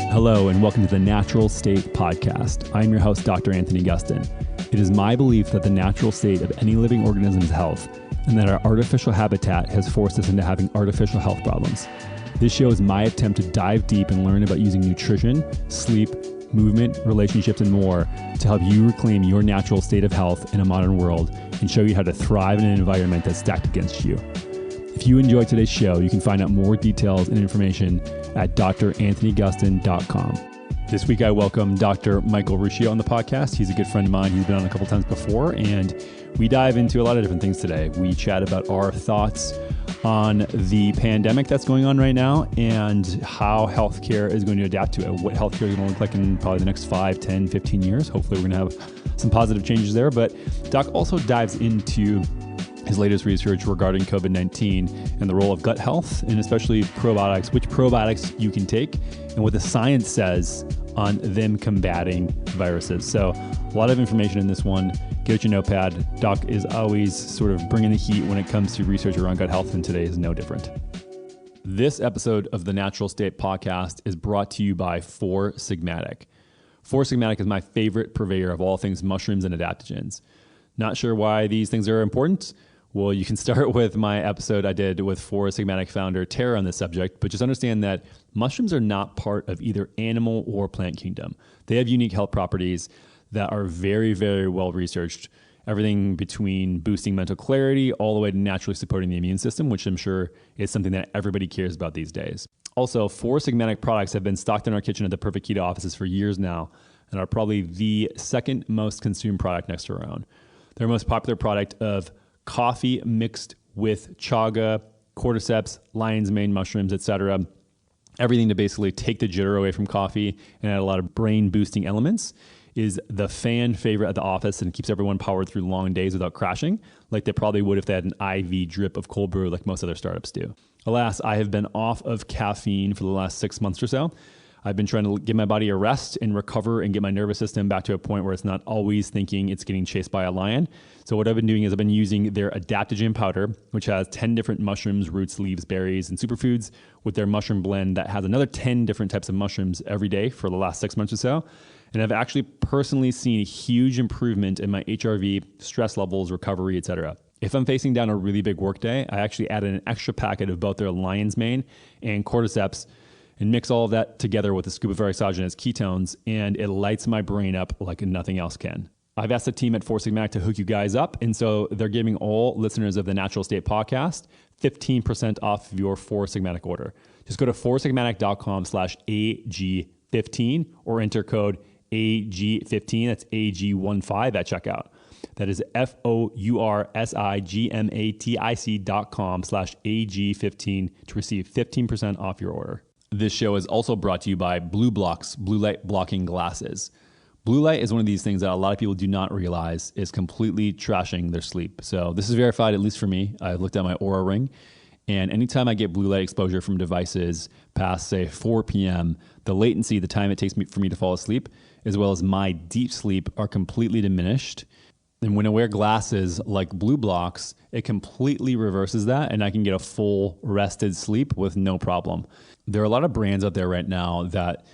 Hello, and welcome to the Natural State Podcast. I'm your host, Dr. Anthony Gustin. It is my belief that the natural state of any living organism is health, and that our artificial habitat has forced us into having artificial health problems. This show is my attempt to dive deep and learn about using nutrition, sleep, movement, relationships, and more to help you reclaim your natural state of health in a modern world and show you how to thrive in an environment that's stacked against you. If you enjoyed today's show, you can find out more details and information at dranthonygustin.com. This week, I welcome Dr. Michael Ruscio on the podcast. He's a good friend of mine. He's been on a couple times before, and we dive into a lot of different things today. We chat about our thoughts on the pandemic that's going on right now and how healthcare is going to adapt to it, what healthcare is going to look like in probably the next 5, 10, 15 years. Hopefully, we're going to have some positive changes there. But Doc also dives into his latest research regarding COVID-19 and the role of gut health, and especially probiotics, which probiotics you can take, and what the science says on them combating viruses. So a lot of information in this one. Get out your notepad. Doc is always sort of bringing the heat when it comes to research around gut health, and today is no different. This episode of the Natural State Podcast is brought to you by 4 Sigmatic. 4 Sigmatic is my favorite purveyor of all things mushrooms and adaptogens. Not sure why these things are important? Well, you can start with my episode I did with 4 Sigmatic founder Tara on this subject, but just understand that mushrooms are not part of either animal or plant kingdom. They have unique health properties that are very, very well researched. Everything between boosting mental clarity all the way to naturally supporting the immune system, which I'm sure is something that everybody cares about these days. Also, 4 Sigmatic products have been stocked in our kitchen at the Perfect Keto offices for years now and are probably the second most consumed product next to our own. Their most popular product of coffee mixed with chaga, cordyceps, lion's mane mushrooms, etc. Everything to basically take the jitter away from coffee and add a lot of brain boosting elements is the fan favorite at the office and keeps everyone powered through long days without crashing, like they probably would if they had an IV drip of cold brew like most other startups do. Alas, I have been off of caffeine for the last 6 months or so. I've been trying to give my body a rest and recover and get my nervous system back to a point where it's not always thinking it's getting chased by a lion. So what I've been doing is I've been using their adaptogen powder, which has 10 different mushrooms, roots, leaves, berries, and superfoods, with their mushroom blend that has another 10 different types of mushrooms every day for the last 6 months or so. And I've actually personally seen a huge improvement in my HRV, stress levels, recovery, etc. If I'm facing down a really big work day, I actually added an extra packet of both their lion's mane and cordyceps and mix all of that together with a scoop of exogenous ketones, and it lights my brain up like nothing else can. I've asked the team at 4 Sigmatic to hook you guys up, and so they're giving all listeners of the Natural State Podcast 15% off of your 4 Sigmatic order. Just go to 4sigmatic.com/AG15 or enter code AG15, that's AG15 at checkout. That is FOURSIGMATIC.com/AG15 to receive 15% off your order. This show is also brought to you by Blue Blocks, blue light blocking glasses. Blue light is one of these things that a lot of people do not realize is completely trashing their sleep. So this is verified, at least for me. I looked at my Oura Ring, and anytime I get blue light exposure from devices past, say, 4 p.m., the latency, the time it takes for me to fall asleep, as well as my deep sleep, are completely diminished. And when I wear glasses like Blue Blocks, it completely reverses that, and I can get a full rested sleep with no problem. There are a lot of brands out there right now that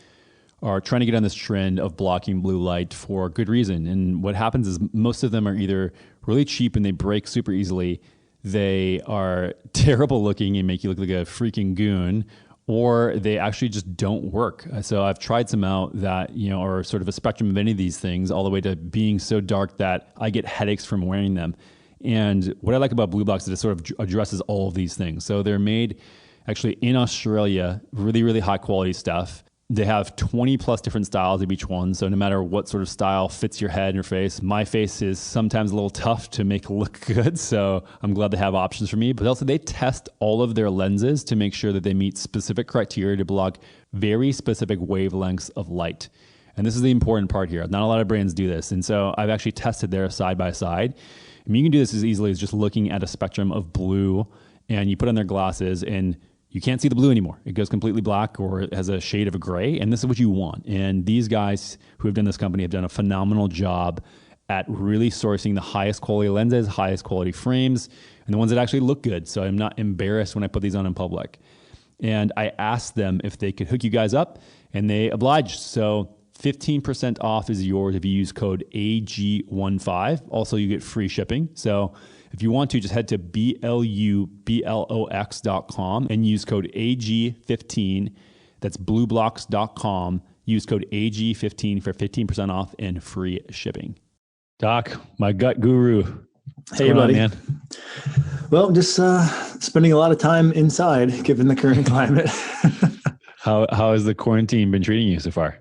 are trying to get on this trend of blocking blue light for good reason. And what happens is most of them are either really cheap and they break super easily, they are terrible looking and make you look like a freaking goon, or they actually just don't work. So I've tried some out that, are sort of a spectrum of any of these things, all the way to being so dark that I get headaches from wearing them. And what I like about Blue Blocks is it sort of addresses all of these things. So they're made actually in Australia, really, really high quality stuff. They have 20 plus different styles of each one. So no matter what sort of style fits your head and your face, my face is sometimes a little tough to make look good. So I'm glad they have options for me. But also they test all of their lenses to make sure that they meet specific criteria to block very specific wavelengths of light. And this is the important part here. Not a lot of brands do this. And so I've actually tested theirs side by side. I mean, you can do this as easily as just looking at a spectrum of blue, and you put on their glasses and you can't see the blue anymore. It goes completely black, or it has a shade of a gray, and this is what you want. And these guys who have done this company have done a phenomenal job at really sourcing the highest quality lenses, highest quality frames, and the ones that actually look good. So I'm not embarrassed when I put these on in public. And I asked them if they could hook you guys up, and they obliged. So 15% off is yours if you use code AG15. Also, you get free shipping. So if you want to, just head to BLUBLOX.com and use code AG15. That's blueblocks.com. Use code AG15 for 15% off and free shipping. Doc, my gut guru. What's hey, buddy. man? Well, just spending a lot of time inside, given the current climate. How has the quarantine been treating you so far?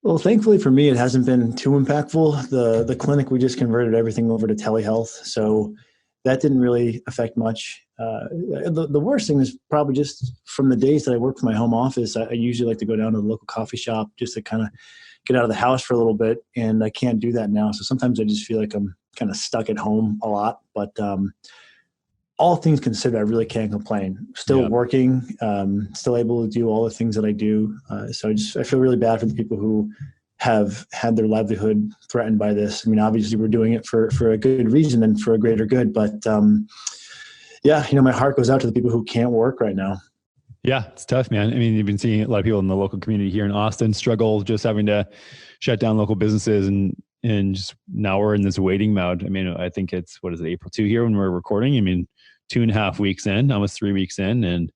Well, thankfully for me, it hasn't been too impactful. The clinic, we just converted everything over to telehealth, so that didn't really affect much. The worst thing is probably just from the days that I work from my home office, I usually like to go down to the local coffee shop just to kind of get out of the house for a little bit, and I can't do that now. So sometimes I just feel like I'm kind of stuck at home a lot, but all things considered, I really can't complain. Still working, still able to do all the things that I do. So I feel really bad for the people who have had their livelihood threatened by this. I mean, obviously we're doing it for a good reason and for a greater good, but my heart goes out to the people who can't work right now. Yeah, it's tough, man. I mean, you've been seeing a lot of people in the local community here in Austin struggle just having to shut down local businesses, and just now we're in this waiting mode. I mean, I think it's, April 2 here when we're recording. I mean, 2.5 weeks in, almost 3 weeks in, and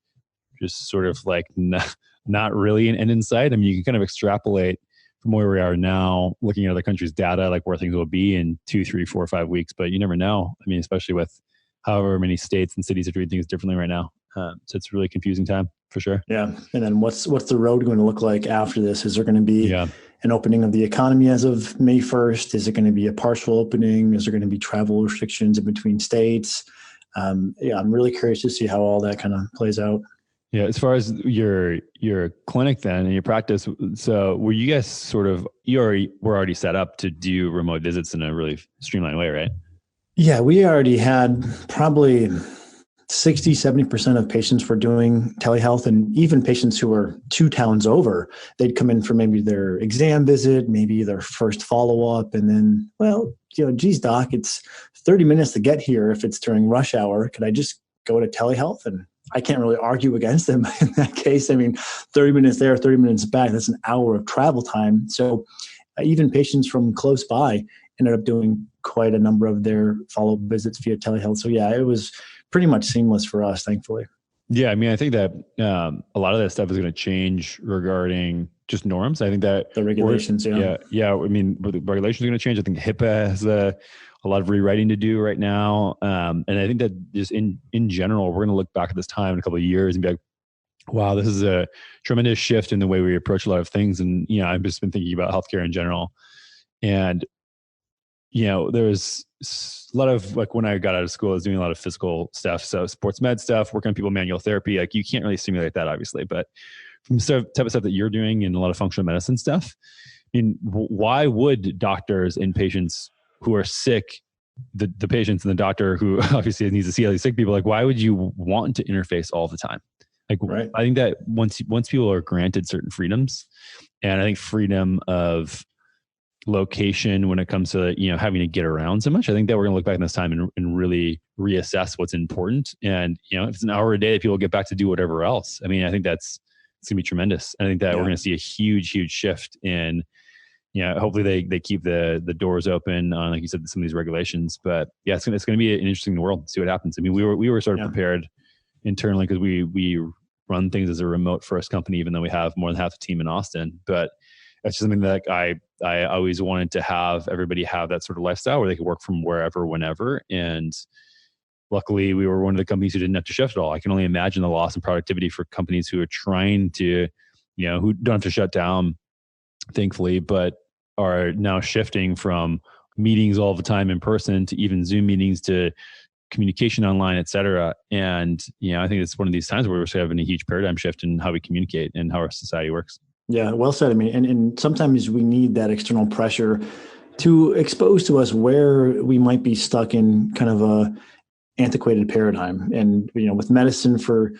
just sort of like not really an end in sight. I mean, you can kind of extrapolate from where we are now, looking at other countries' data, like where things will be in 2, 3, 4, 5 weeks, but you never know. I mean, especially with however many states and cities are doing things differently right now. So it's a really confusing time for sure. Yeah. And then what's the road going to look like after this? Is there going to be an opening of the economy as of May 1st? Is it going to be a partial opening? Is there going to be travel restrictions in between states? I'm really curious to see how all that kind of plays out. Yeah. As far as your clinic then and your practice, so were you guys were already set up to do remote visits in a really streamlined way, right? Yeah, we already had probably 60-70% of patients were doing telehealth, and even patients who were 2 towns over, they'd come in for maybe their exam visit, maybe their first follow-up, and then, geez, doc, it's 30 minutes to get here if it's during rush hour. Could I just go to telehealth? And I can't really argue against them in that case. I mean, 30 minutes there, 30 minutes back, that's an hour of travel time. So even patients from close by ended up doing quite a number of their follow-up visits via telehealth. So yeah, it was pretty much seamless for us, thankfully. Yeah, I mean, I think that a lot of that stuff is going to change regarding just norms. I think that the regulations, yeah. I mean, the regulations are going to change. I think HIPAA has a lot of rewriting to do right now, and I think that just in general, we're going to look back at this time in a couple of years and be like, wow, this is a tremendous shift in the way we approach a lot of things. And I've just been thinking about healthcare in general, and there was a lot of, like, when I got out of school, I was doing a lot of physical stuff. So sports med stuff, working on people, manual therapy, like you can't really simulate that, obviously, but from the type of stuff that you're doing and a lot of functional medicine stuff, I mean, why would doctors and patients who are sick, the patients and the doctor who obviously needs to see all these sick people, like, why would you want to interface all the time? Like, right. I think that once people are granted certain freedoms, and I think freedom of location when it comes to having to get around so much, I think that we're going to look back in this time and really reassess what's important. And if it's an hour a day that people get back to do whatever else, I mean, I think it's going to be tremendous. I think that we're going to see a huge shift in hopefully they keep the doors open on, like you said, some of these regulations. But yeah, it's going to be an interesting world to see what happens. I mean, we were sort of prepared internally because we run things as a remote first company, even though we have more than half the team in Austin. But that's just something that I always wanted to have everybody have that sort of lifestyle where they could work from wherever, whenever. And luckily we were one of the companies who didn't have to shift at all. I can only imagine the loss in productivity for companies who are trying to, who don't have to shut down, thankfully, but are now shifting from meetings all the time in person to even Zoom meetings to communication online, et cetera. And, I think it's one of these times where we're having a huge paradigm shift in how we communicate and how our society works. Yeah, well said. I mean, and sometimes we need that external pressure to expose to us where we might be stuck in kind of a antiquated paradigm. And, with medicine, for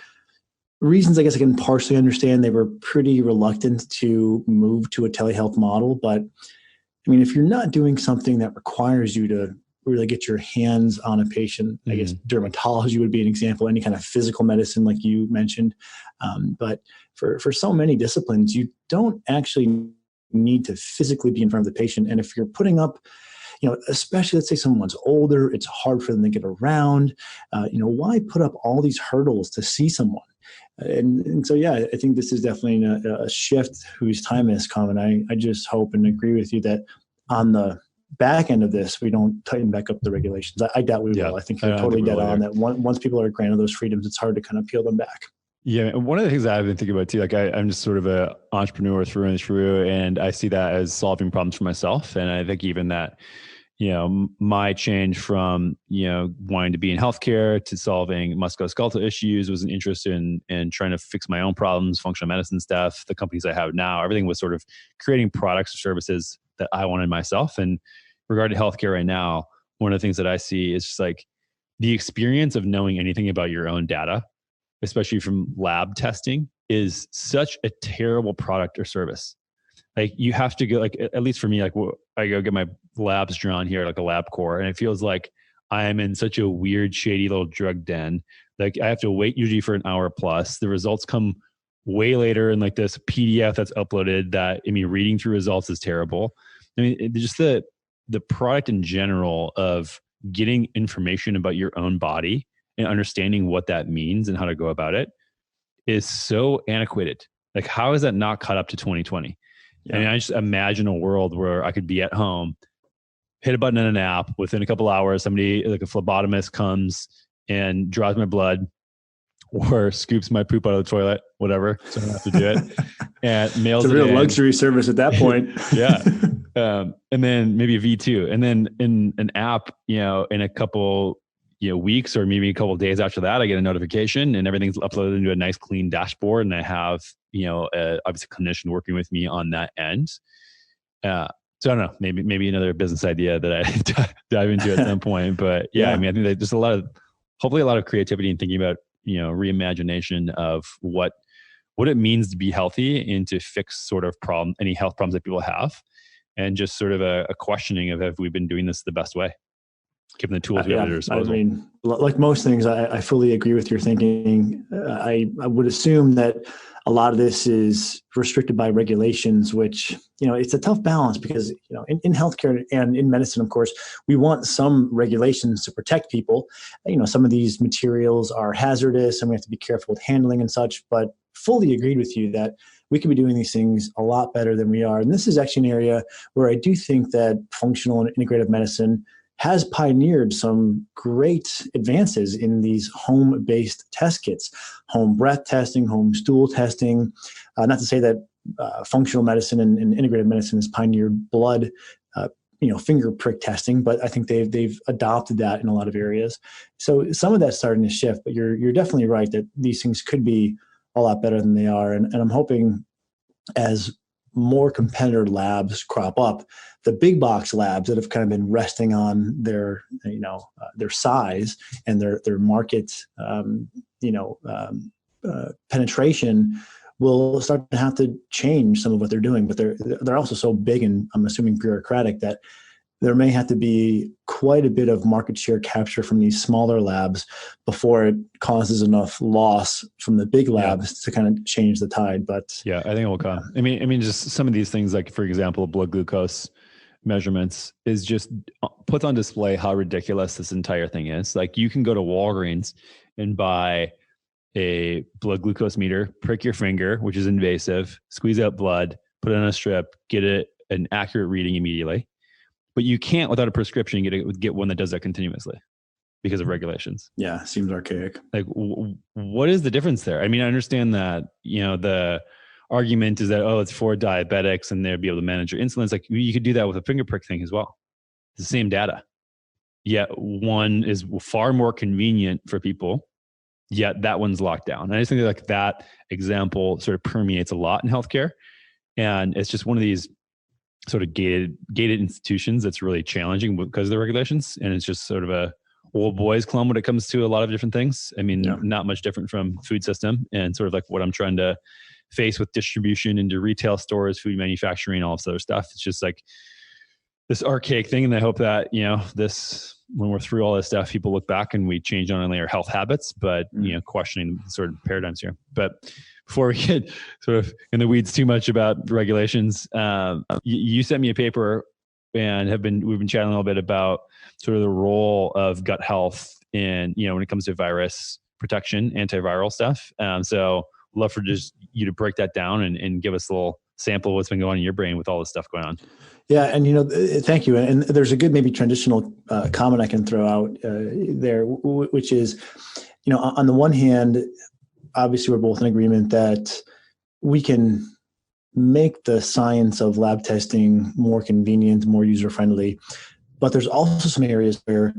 reasons I guess I can partially understand, they were pretty reluctant to move to a telehealth model. But I mean, if you're not doing something that requires you to really get your hands on a patient. I guess dermatology would be an example, any kind of physical medicine like you mentioned. But for so many disciplines, you don't actually need to physically be in front of the patient. And if you're putting up, especially let's say someone's older, it's hard for them to get around, why put up all these hurdles to see someone? And so, yeah, I think this is definitely a shift whose time has come. And I just hope and agree with you that on the back end of this, we don't tighten back up the regulations. I doubt we will. I think you're totally dead on that. Once people are granted those freedoms, it's hard to kind of peel them back. Yeah. And one of the things that I've been thinking about too, like I'm just sort of an entrepreneur through and through, and I see that as solving problems for myself. And I think even that, my change from, wanting to be in healthcare to solving musculoskeletal issues was an interest in trying to fix my own problems, functional medicine stuff. The companies I have now, everything was sort of creating products or services that I wanted myself. And regarding healthcare right now, one of the things that I see is just like the experience of knowing anything about your own data, especially from lab testing, is such a terrible product or service. Like you have to go, like, at least for me, like I go get my labs drawn here, like a lab core, and it feels like I am in such a weird, shady little drug den. Like I have to wait usually for an hour plus. The results come way later in like this PDF that's uploaded that, reading through results is terrible. Just the product in general of getting information about your own body and understanding what that means and how to go about it is so antiquated. Like how is that not caught up to 2020? Yeah. I just imagine a world where I could be at home, hit a button in an app, within a couple hours, somebody like a phlebotomist comes and draws my blood or scoops my poop out of the toilet, whatever. So I don't have to do it. And mails it in. It's a real luxury service at that point. Yeah. And then maybe a V2. And then in an app, in a couple weeks or maybe a couple of days after that, I get a notification and everything's uploaded into a nice clean dashboard. And I have, obviously a clinician working with me on that end. So I don't know, maybe another business idea that I dive into at some point, but I think that there's hopefully a lot of creativity in thinking about, reimagination of what it means to be healthy and to fix sort of any health problems that people have. And just sort of a questioning of, have we been doing this the best way, given the tools we have at our disposal? Like most things, I fully agree with your thinking. I would assume that a lot of this is restricted by regulations, which, it's a tough balance because, in healthcare and in medicine, of course, we want some regulations to protect people. Some of these materials are hazardous and we have to be careful with handling and such, but fully agreed with you that we could be doing these things a lot better than we are. And this is actually an area where I do think that functional and integrative medicine has pioneered some great advances in these home-based test kits, home breath testing, home stool testing. Not to say that functional medicine and integrative medicine has pioneered blood, finger prick testing, but I think they've adopted that in a lot of areas. So some of that's starting to shift, but you're definitely right that these things could be a lot better than they are. And I'm hoping as more competitor labs crop up, the big box labs that have kind of been resting on their size and their market, penetration will start to have to change some of what they're doing. But they're also so big and I'm assuming bureaucratic that there may have to be quite a bit of market share capture from these smaller labs before it causes enough loss from the big labs to kind of change the tide. But I think it will come. I mean, just some of these things, like for example, blood glucose measurements is just puts on display how ridiculous this entire thing is. Like you can go to Walgreens and buy a blood glucose meter, prick your finger, which is invasive, squeeze out blood, put it on a strip, get an accurate reading immediately. But you can't, without a prescription, get one that does that continuously because of regulations. Yeah, seems archaic. Like, what is the difference there? I mean, I understand that, the argument is that, it's for diabetics and they'll be able to manage your insulin. It's like, you could do that with a finger prick thing as well. It's the same data. Yet one is far more convenient for people, yet that one's locked down. And I just think that that example sort of permeates a lot in healthcare. And it's just one of these sort of gated institutions that's really challenging because of the regulations. And it's just sort of a old boys club when it comes to a lot of different things. I mean, not much different from food system and sort of like what I'm trying to face with distribution into retail stores, food manufacturing, all this other stuff. It's just like this archaic thing. And I hope that, when we're through all this stuff, people look back and we change not only our health habits, but, questioning sort of paradigms here. But before we get sort of in the weeds too much about regulations, you sent me a paper and we've been chatting a little bit about sort of the role of gut health in, when it comes to virus protection, antiviral stuff. So love for just you to break that down and give us a little sample of what's been going on in your brain with all this stuff going on. Yeah. And, thank you. And there's a good, maybe transitional comment I can throw out there, which is, on the one hand, obviously we're both in agreement that we can make the science of lab testing more convenient, more user-friendly, but there's also some areas where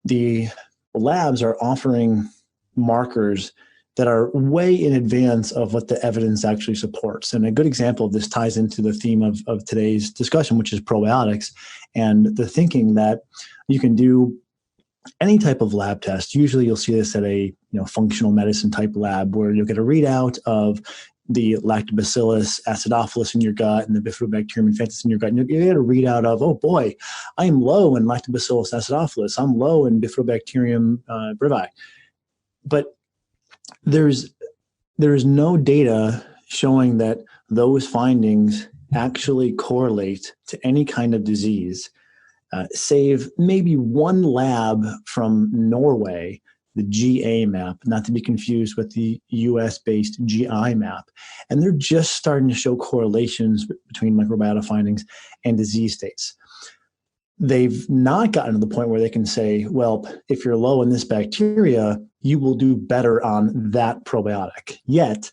the labs are offering markers that are way in advance of what the evidence actually supports. And a good example of this ties into the theme of today's discussion, which is probiotics, and the thinking that you can do any type of lab test. Usually you'll see this at a functional medicine type lab where you'll get a readout of the lactobacillus acidophilus in your gut and the bifidobacterium infantis in your gut. And you get a readout of, oh boy, I'm low in lactobacillus acidophilus. I'm low in bifidobacterium brevi. But there is no data showing that those findings actually correlate to any kind of disease, save maybe one lab from Norway, the GA map, not to be confused with the US-based GI map. And they're just starting to show correlations between microbiota findings and disease states. They've not gotten to the point where they can say, well, if you're low in this bacteria, you will do better on that probiotic. Yet,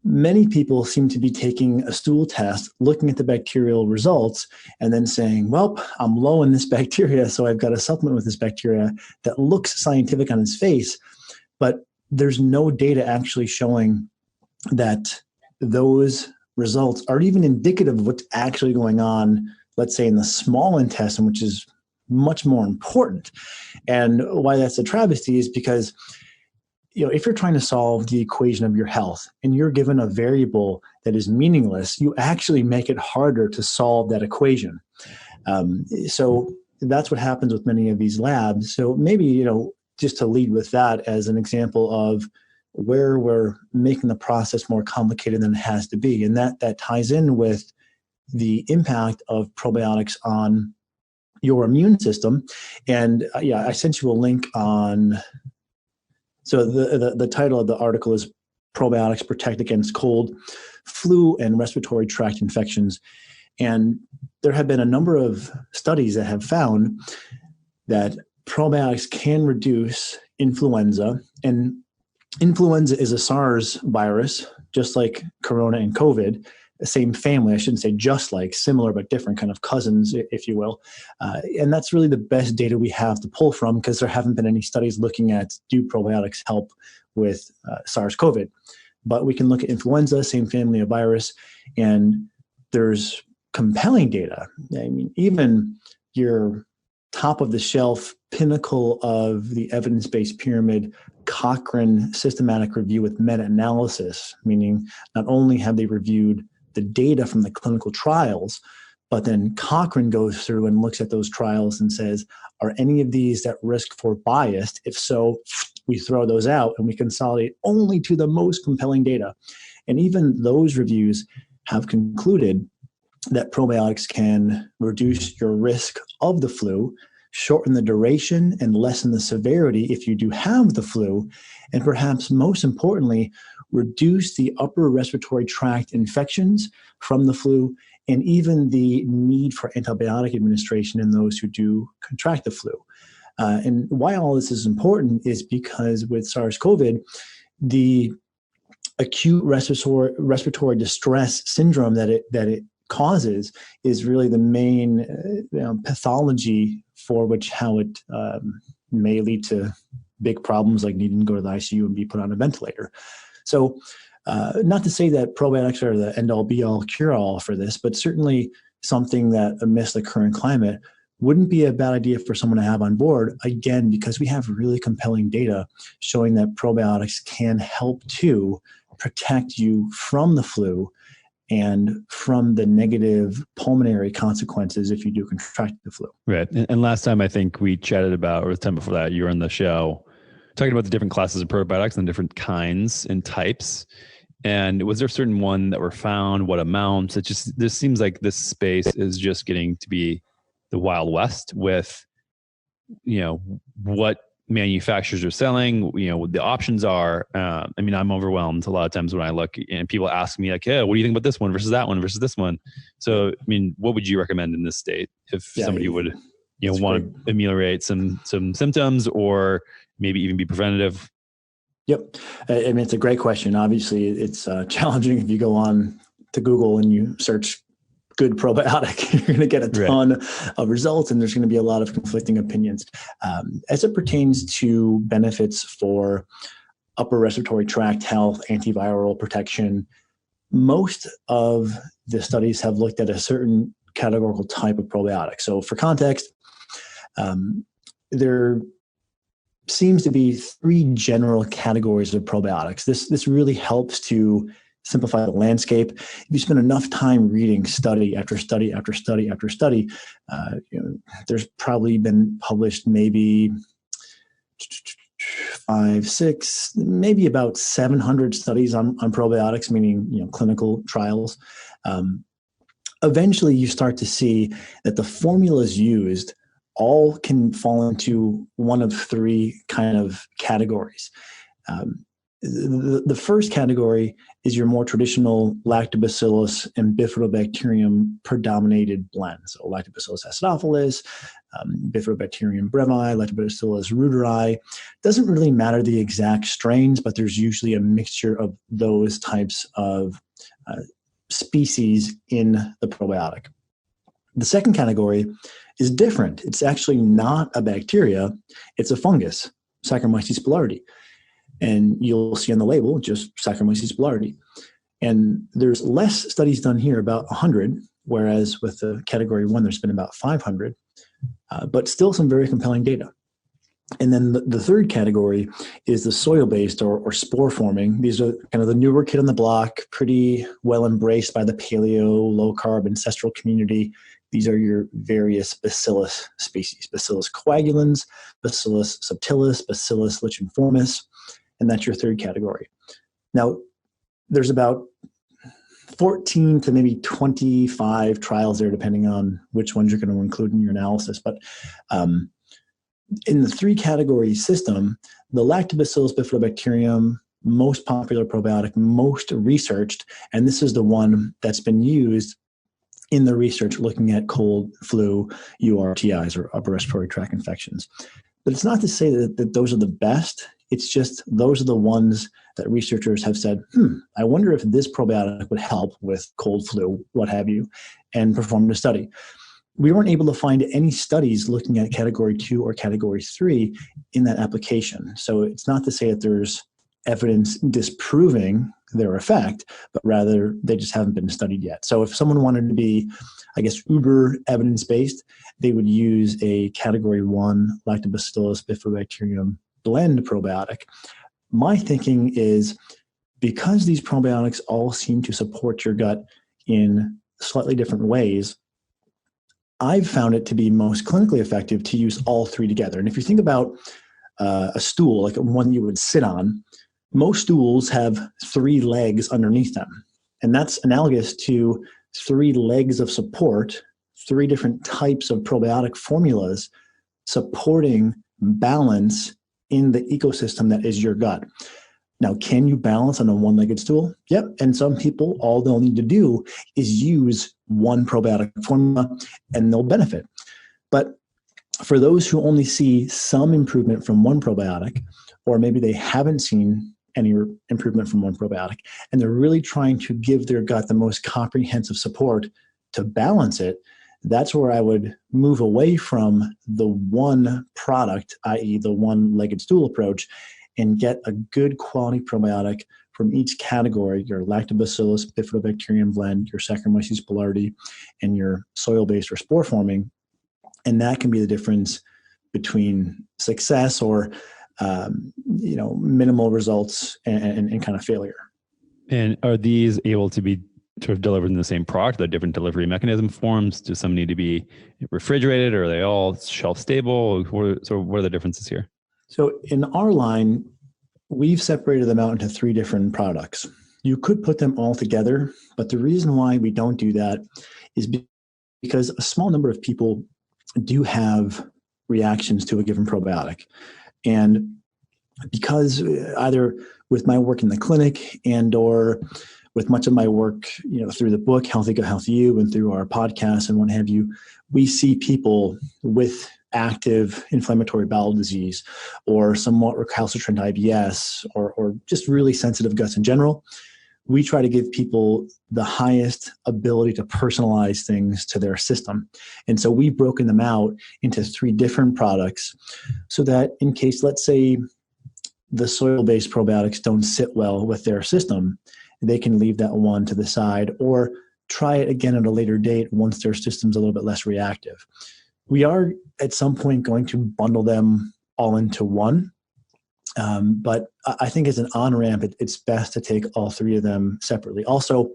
many people seem to be taking a stool test, looking at the bacterial results, and then saying, well, I'm low in this bacteria, so I've got to supplement with this bacteria that looks scientific on its face. But there's no data actually showing that those results are even indicative of what's actually going on, let's say in the small intestine, which is much more important. And why that's a travesty is because, if you're trying to solve the equation of your health and you're given a variable that is meaningless, you actually make it harder to solve that equation. So that's what happens with many of these labs. So maybe, just to lead with that as an example of where we're making the process more complicated than it has to be. And that ties in with the impact of probiotics on your immune system. And I sent you a link on. So the title of the article is Probiotics Protect Against Cold, Flu, and Respiratory Tract Infections. And there have been a number of studies that have found that probiotics can reduce influenza. And influenza is a SARS virus, just like corona and COVID, the same family. I shouldn't say just like, similar but different, kind of cousins, if you will. And that's really the best data we have to pull from, because there haven't been any studies looking at, do probiotics help with SARS-CoV? But we can look at influenza, same family of virus, and there's compelling data. I mean, even your top of the shelf pinnacle of the evidence-based pyramid, Cochrane systematic review with meta-analysis, meaning not only have they reviewed the data from the clinical trials, but then Cochrane goes through and looks at those trials and says, are any of these at risk for bias? If so, we throw those out and we consolidate only to the most compelling data. And even those reviews have concluded that probiotics can reduce your risk of the flu, shorten the duration, and lessen the severity if you do have the flu, and perhaps most importantly, reduce the upper respiratory tract infections from the flu, and even the need for antibiotic administration in those who do contract the flu. And why all this is important is because with SARS-CoV, the acute respiratory distress syndrome that it causes is really the main pathology for which how it may lead to big problems like needing to go to the ICU and be put on a ventilator. So not to say that probiotics are the end-all be-all cure-all for this, but certainly something that amidst the current climate wouldn't be a bad idea for someone to have on board, again, because we have really compelling data showing that probiotics can help to protect you from the flu and from the negative pulmonary consequences if you do contract the flu. Right. And last time I think we chatted about, or the time before that, you were on the show talking about the different classes of probiotics and different kinds and types. And was there a certain one that were found? What amounts? This seems like this space is just getting to be the Wild West with, what manufacturers are selling, what the options are. I'm overwhelmed a lot of times when I look and people ask me like, hey, what do you think about this one versus that one versus this one? So, what would you recommend in this state if somebody would, want to ameliorate some symptoms or maybe even be preventative? Yep. It's a great question. Obviously, it's challenging if you go on to Google and you search good probiotic, you're going to get a ton of results, and there's going to be a lot of conflicting opinions. As it pertains to benefits for upper respiratory tract health, antiviral protection, most of the studies have looked at a certain categorical type of probiotic. So for context, there seems to be 3 general categories of probiotics. This really helps to simplify the landscape. If you spend enough time reading study after study after study after study, there's probably been published maybe 5, 6, maybe about 700 studies on probiotics, meaning clinical trials. Eventually, you start to see that the formulas used all can fall into one of 3 kind of categories. The first category is your more traditional Lactobacillus and Bifidobacterium predominated blend. So Lactobacillus acidophilus, Bifidobacterium brevi, Lactobacillus reuteri. Doesn't really matter the exact strains, but there's usually a mixture of those types of species in the probiotic. The second category is different. It's actually not a bacteria. It's a fungus, Saccharomyces boulardii. And you'll see on the label just Saccharomyces boulardii. And there's less studies done here, about 100, whereas with the category 1, there's been about 500, but still some very compelling data. And then the third category is the soil-based or spore-forming. These are kind of the newer kid on the block, pretty well embraced by the paleo, low-carb, ancestral community. These are your various bacillus species, Bacillus coagulans, Bacillus subtilis, Bacillus licheniformis, and that's your third category. Now, there's about 14 to maybe 25 trials there, depending on which ones you're going to include in your analysis. But in the 3 category system, the Lactobacillus bifidobacterium, most popular probiotic, most researched, and this is the one that's been used in the research looking at cold, flu, URTIs, or upper respiratory tract infections. But it's not to say that those are the best. It's just those are the ones that researchers have said, I wonder if this probiotic would help with cold, flu, what have you, and performed a study. We weren't able to find any studies looking at category 2 or category 3 in that application. So it's not to say that there's evidence disproving their effect, but rather they just haven't been studied yet. So if someone wanted to be, uber evidence-based, they would use a category 1 Lactobacillus bifidobacterium blend probiotic. My thinking is, because these probiotics all seem to support your gut in slightly different ways, I've found it to be most clinically effective to use all 3 together. And if you think about a stool, like one you would sit on, most stools have 3 legs underneath them. And that's analogous to 3 legs of support, 3 different types of probiotic formulas supporting balance in the ecosystem that is your gut. Now, can you balance on a 1-legged stool? Yep. And some people, all they'll need to do is use one probiotic formula and they'll benefit. But for those who only see some improvement from one probiotic, or maybe they haven't seen any improvement from one probiotic, and they're really trying to give their gut the most comprehensive support to balance it, that's where I would move away from the one product, i.e. the 1-legged stool approach, and get a good quality probiotic from each category, your Lactobacillus bifidobacterium blend, your Saccharomyces boulardii, and your soil-based or spore-forming. And that can be the difference between success or minimal results and kind of failure. And are these able to be sort of delivered in the same product? Are there different delivery mechanism forms? Do some need to be refrigerated, or are they all shelf stable? What are the differences here? So in our line, we've separated them out into 3 different products. You could put them all together, but the reason why we don't do that is because a small number of people do have reactions to a given probiotic. And because either with my work in the clinic and or with much of my work, through the book, Healthy Gut, Healthy You, and through our podcast and what have you, we see people with active inflammatory bowel disease or somewhat recalcitrant IBS or just really sensitive guts in general. We try to give people the highest ability to personalize things to their system. And so we've broken them out into 3 different products so that in case, let's say, the soil-based probiotics don't sit well with their system, they can leave that one to the side or try it again at a later date once their system's a little bit less reactive. We are at some point going to bundle them all into one. But I think as an on-ramp, it's best to take all 3 of them separately. Also,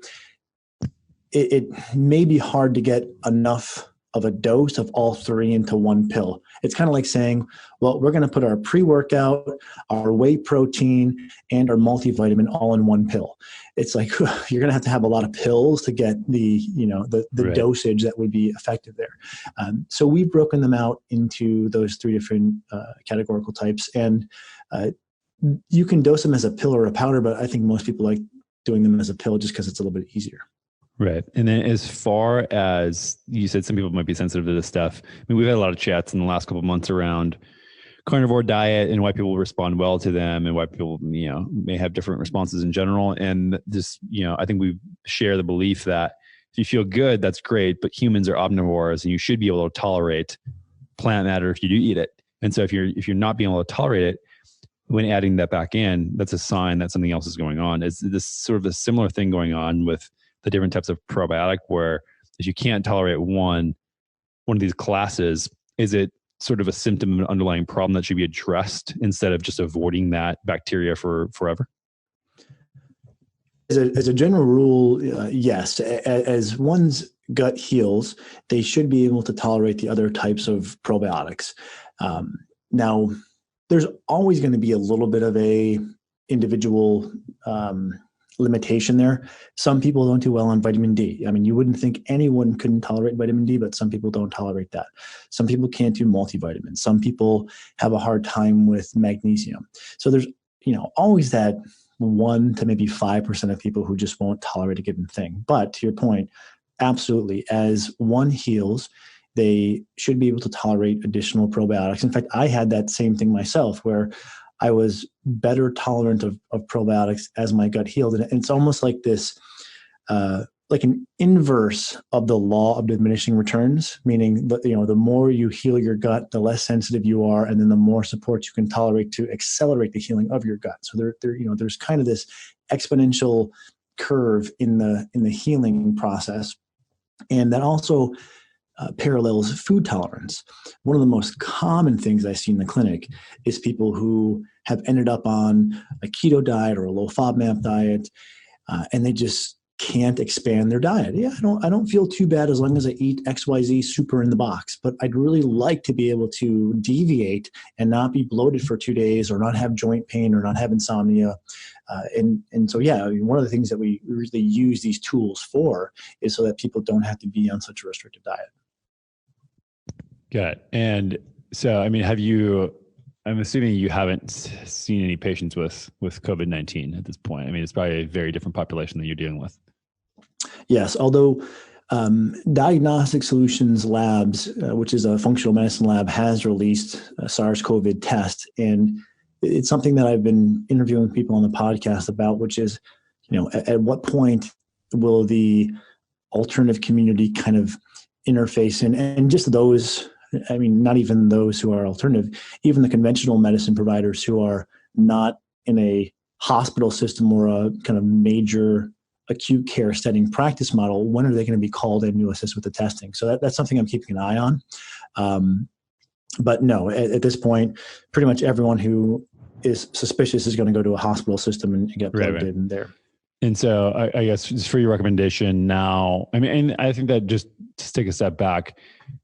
it may be hard to get enough of a dose of all 3 into one pill. It's kind of like saying, well, we're going to put our pre-workout, our whey protein, and our multivitamin all in one pill. It's like you're going to have a lot of pills to get the right dosage that would be effective there. So we've broken them out into those 3 different categorical types, and you can dose them as a pill or a powder, but I think most people like doing them as a pill just because it's a little bit easier. Right. And then as far as you said, some people might be sensitive to this stuff. I mean, we've had a lot of chats in the last couple of months around carnivore diet and why people respond well to them and why people, may have different responses in general. And this, I think we share the belief that if you feel good, that's great, but humans are omnivores and you should be able to tolerate plant matter if you do eat it. And so if you're not being able to tolerate it, when adding that back in, that's a sign that something else is going on. Is this sort of a similar thing going on with the different types of probiotic where if you can't tolerate one of these classes, is it sort of a symptom of an underlying problem that should be addressed instead of just avoiding that bacteria for forever? As a general rule, yes. As one's gut heals, they should be able to tolerate the other types of probiotics. Now, there's always going to be a little bit of a individual limitation there. Some people don't do well on vitamin D. I mean, you wouldn't think anyone couldn't tolerate vitamin D, but some people don't tolerate that. Some people can't do multivitamins. Some people have a hard time with magnesium. So there's, always that 1 to maybe 5% of people who just won't tolerate a given thing. But to your point, absolutely, as one heals, they should be able to tolerate additional probiotics. In fact, I had that same thing myself where I was better tolerant of probiotics as my gut healed. And it's almost like this, like an inverse of the law of diminishing returns, meaning that, the more you heal your gut, the less sensitive you are, and then the more support you can tolerate to accelerate the healing of your gut. So there's kind of this exponential curve in the healing process. And that also parallels food tolerance. One of the most common things I see in the clinic is people who have ended up on a keto diet or a low FODMAP diet, and they just can't expand their diet. Yeah, I don't feel too bad as long as I eat XYZ super in the box, but I'd really like to be able to deviate and not be bloated for 2 days or not have joint pain or not have insomnia. And so, yeah, one of the things that we really use these tools for is so that people don't have to be on such a restrictive diet. Got it. And so, I mean, I'm assuming you haven't seen any patients with COVID-19 at this point. I mean, it's probably a very different population that you're dealing with. Yes. Although Diagnostic Solutions Labs, which is a functional medicine lab, has released a SARS-CoV test. And it's something that I've been interviewing people on the podcast about, which is, at what point will the alternative community kind of interface and just those, I mean, not even those who are alternative, even the conventional medicine providers who are not in a hospital system or a kind of major acute care setting practice model, when are they going to be called in to assist with the testing? So that's something I'm keeping an eye on. But no, at this point, pretty much everyone who is suspicious is going to go to a hospital system and get plugged in there. And so I guess just for your recommendation now, I mean, and I think that just to take a step back,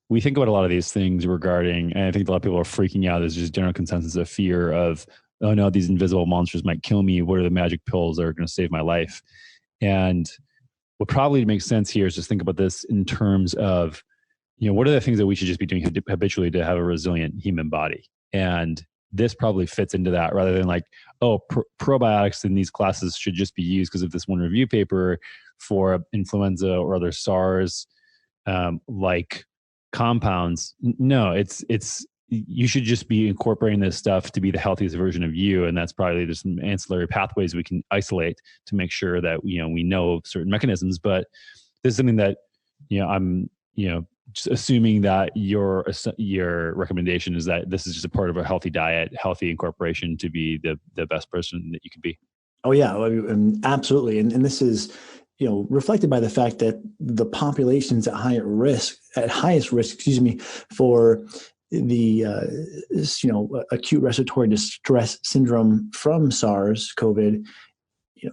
we think about a lot of these things regarding, and I think a lot of people are freaking out. There's just general consensus of fear of, oh no, these invisible monsters might kill me. What are the magic pills that are going to save my life? And what probably makes sense here is just think about this in terms of, what are the things that we should just be doing habitually to have a resilient human body? And this probably fits into that, rather than like, oh, probiotics in these classes should just be used because of this one review paper for influenza or other SARS like compounds. No, it's you should just be incorporating this stuff to be the healthiest version of you, and that's probably just some ancillary pathways we can isolate to make sure that we know certain mechanisms. But this is something that I'm just assuming that your recommendation is that this is just a part of a healthy diet, healthy incorporation to be the best person that you can be. Oh yeah, absolutely. And this is, reflected by the fact that the populations at highest risk, for the, acute respiratory distress syndrome from SARS-CoV,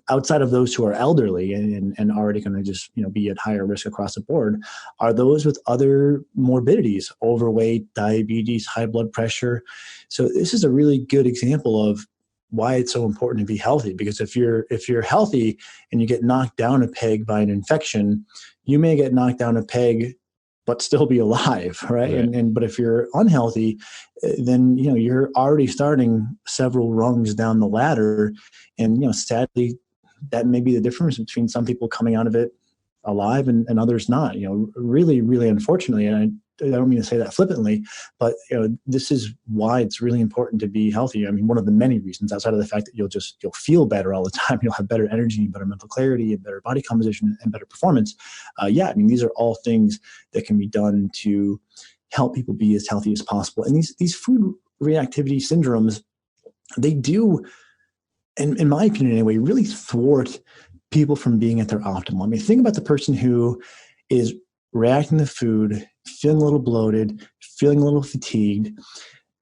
outside of those who are elderly and already going to just, be at higher risk across the board, are those with other morbidities, overweight, diabetes, high blood pressure. So this is a really good example of why it's so important to be healthy, because if you're healthy and you get knocked down a peg by an infection, you may get knocked down a peg but still be alive, right? But if you're unhealthy, then you're already starting several rungs down the ladder, and sadly, that may be the difference between some people coming out of it alive and others not. Really, really unfortunately, and I don't mean to say that flippantly, but this is why it's really important to be healthy. I mean, one of the many reasons, outside of the fact that you'll feel better all the time, you'll have better energy, better mental clarity, and better body composition and better performance. These are all things that can be done to help people be as healthy as possible. And these food reactivity syndromes, they do, in my opinion anyway, really thwart people from being at their optimal. I mean, think about the person who is reacting to food, feeling a little bloated, feeling a little fatigued.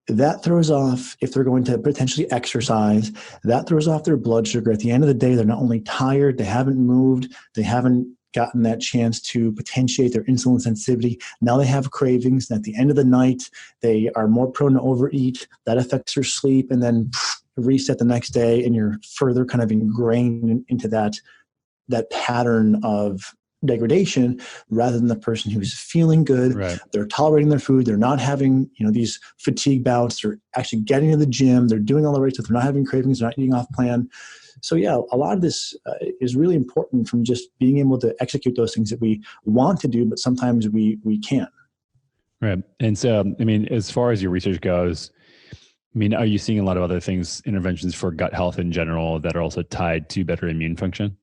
That throws off, if they're going to potentially exercise, that throws off their blood sugar. At the end of the day, they're not only tired, they haven't moved, they haven't gotten that chance to potentiate their insulin sensitivity. Now they have cravings, and at the end of the night, they are more prone to overeat. That affects their sleep, and then reset the next day, and you're further kind of ingrained into that pattern of degradation, rather than the person who's feeling good. Right. They're tolerating their food. They're not having these fatigue bouts. They're actually getting to the gym. They're doing all the right stuff. They're not having cravings. They're not eating off plan. So a lot of this is really important, from just being able to execute those things that we want to do, but sometimes we can't. Right. And so, I mean, as far as your research goes, I mean, are you seeing a lot of other things, interventions for gut health in general, that are also tied to better immune function?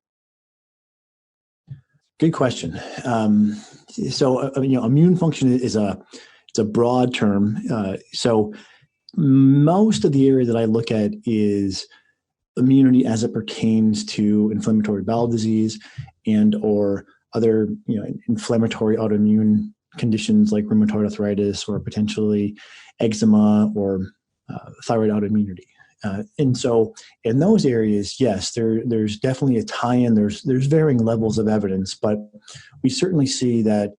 Good question. Immune function is it's a broad term. So most of the area that I look at is immunity as it pertains to inflammatory bowel disease and or other inflammatory autoimmune conditions like rheumatoid arthritis or potentially eczema or thyroid autoimmunity. And so in those areas, yes, there's definitely a tie-in. There's varying levels of evidence, but we certainly see that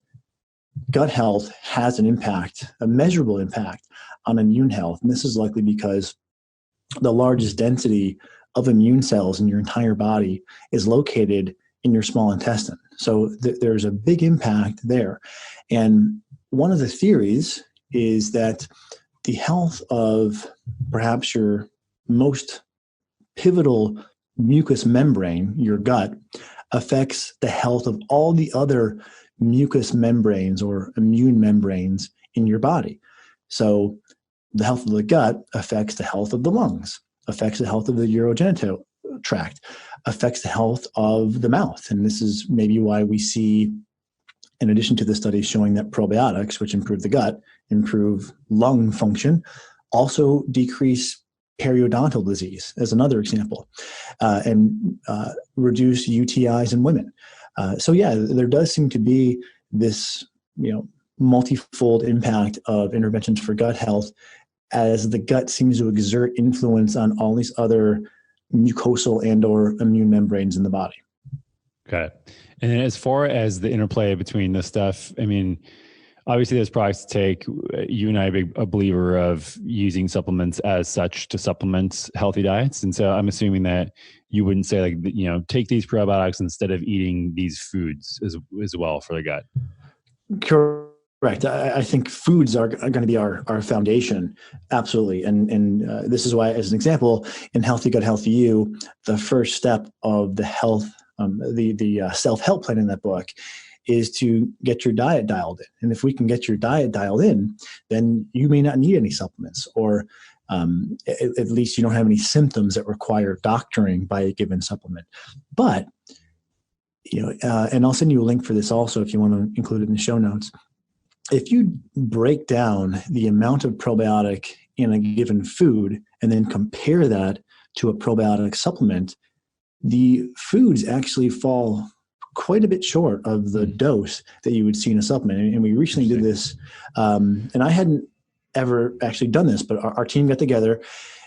gut health has an impact, a measurable impact on immune health. And this is likely because the largest density of immune cells in your entire body is located in your small intestine. So there's a big impact there. And one of the theories is that the health of perhaps your most pivotal mucous membrane, your gut, affects the health of all the other mucous membranes or immune membranes in your body. So the health of the gut affects the health of the lungs, affects the health of the urogenital tract, affects the health of the mouth. And this is maybe why we see, in addition to the studies showing that probiotics, which improve the gut, improve lung function, also decrease periodontal disease, as another example, and reduce UTIs in women. There does seem to be this, multifold impact of interventions for gut health, as the gut seems to exert influence on all these other mucosal and or immune membranes in the body. Okay. And then as far as the interplay between this stuff, I mean, obviously there's products to take. You and I are a believer of using supplements as such to supplement healthy diets. And so I'm assuming that you wouldn't say like, take these probiotics instead of eating these foods as well for the gut. Correct. I think foods are going to be our foundation. Absolutely. And this is why, as an example, in Healthy Gut, Healthy You, the first step of the health, the self-help plan in that book is to get your diet dialed in. And if we can get your diet dialed in, then you may not need any supplements, or at least you don't have any symptoms that require doctoring by a given supplement. But, and I'll send you a link for this also if you want to include it in the show notes. If you break down the amount of probiotic in a given food and then compare that to a probiotic supplement, the foods actually fall quite a bit short of the dose that you would see in a supplement. And we recently did this, and I hadn't ever actually done this, but our team got together